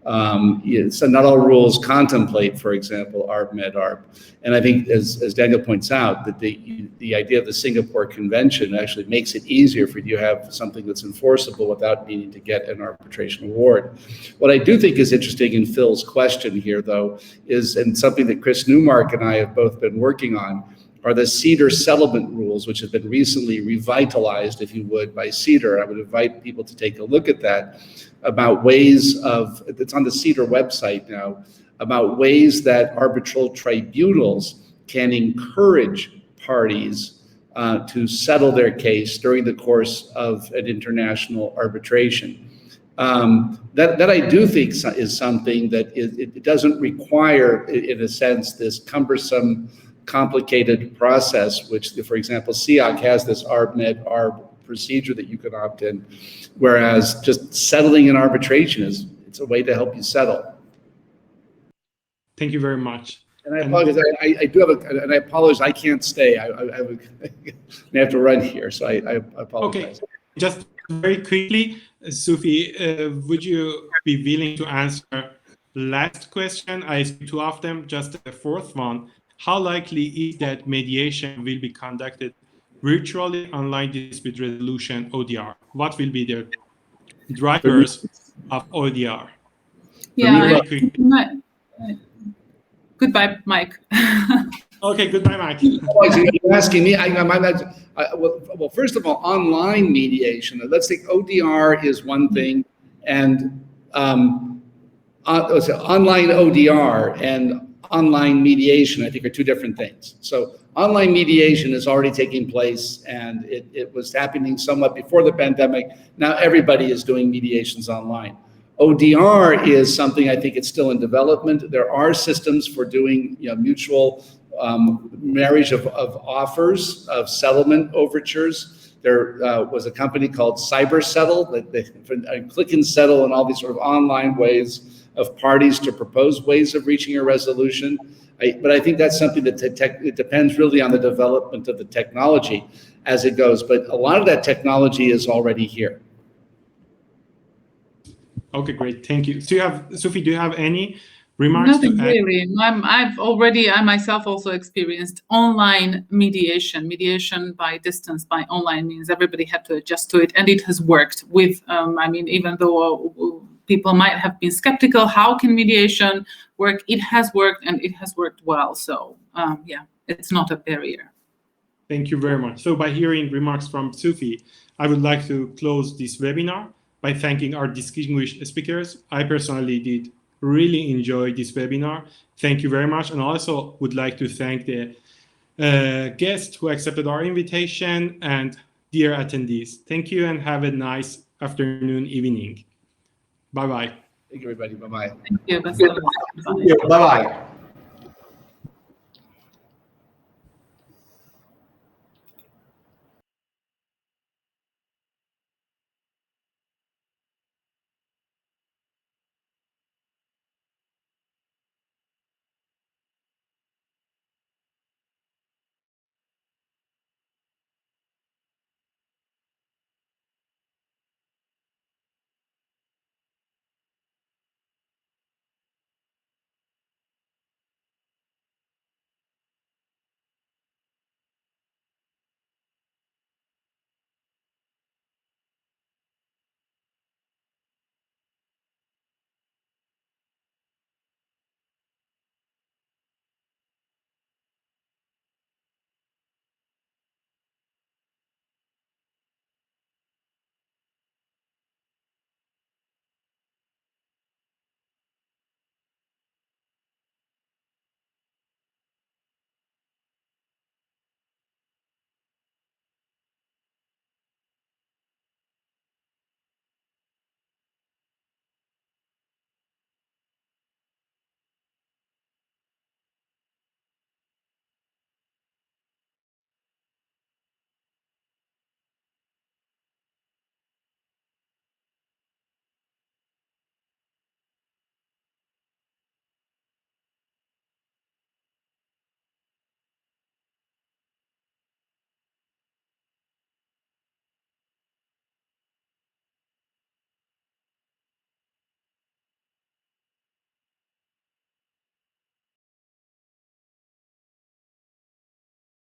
So not all rules contemplate, for example, ARB-MED-ARB. And I think, as Daniel points out, that the idea of the Singapore Convention actually makes it easier for you to have something that's enforceable without needing to get an arbitration award. What I do think is interesting in Phil's question here, though, is, and something that Chris Newmark and I have both been working on, are the CEDAR settlement rules, which have been recently revitalized, if you would, by CEDAR. I would invite people to take a look at that, about ways of, it's on the CEDAR website now, about ways that arbitral tribunals can encourage parties to settle their case during the course of an international arbitration. That I do think is something that it doesn't require, in a sense, this cumbersome, complicated process, which, for example, SEAC has this ARB-MED-ARB procedure that you can opt in, whereas just settling in arbitration it's a way to help you settle. Thank you very much. And I apologize. I do have and I apologize. I can't stay. I have to run here, so I apologize. Okay, just very quickly, Sufi, would you be willing to answer last question? I see two of them. Just the fourth one. How likely is that mediation will be conducted virtually, online dispute resolution, ODR? What will be the drivers of ODR? Yeah. Goodbye, Mike. Okay, goodbye, Mike. You're asking me. Well, first of all, online mediation. Let's think ODR is one thing, and online ODR and online mediation, I think, are two different things. So online mediation is already taking place, and it was happening somewhat before the pandemic. Now everybody is doing mediations online. ODR is something, I think it's still in development. There are systems for doing mutual marriage of offers, of settlement overtures. There was a company called CyberSettle, that Click and Settle, and all these sort of online ways of parties to propose ways of reaching a resolution. But I think that's something that it depends really on the development of the technology as it goes. But a lot of that technology is already here. Okay, great. Thank you. So Sufi, do you have any Remarks Nothing to add? really. I myself also experienced online mediation. Mediation by distance, by online means everybody had to adjust to it, and it has worked with, even though people might have been skeptical, how can mediation work? It has worked, and it has worked well. So yeah, it's not a barrier. Thank you very much. So by hearing remarks from Sufi, I would like to close this webinar by thanking our distinguished speakers. I personally did really enjoy this webinar. Thank you very much. And also would like to thank the guests who accepted our invitation and dear attendees. Thank you and have a nice afternoon, evening. Bye-bye. Thank you, everybody. Bye-bye. Thank you. Bye-bye. Bye-bye.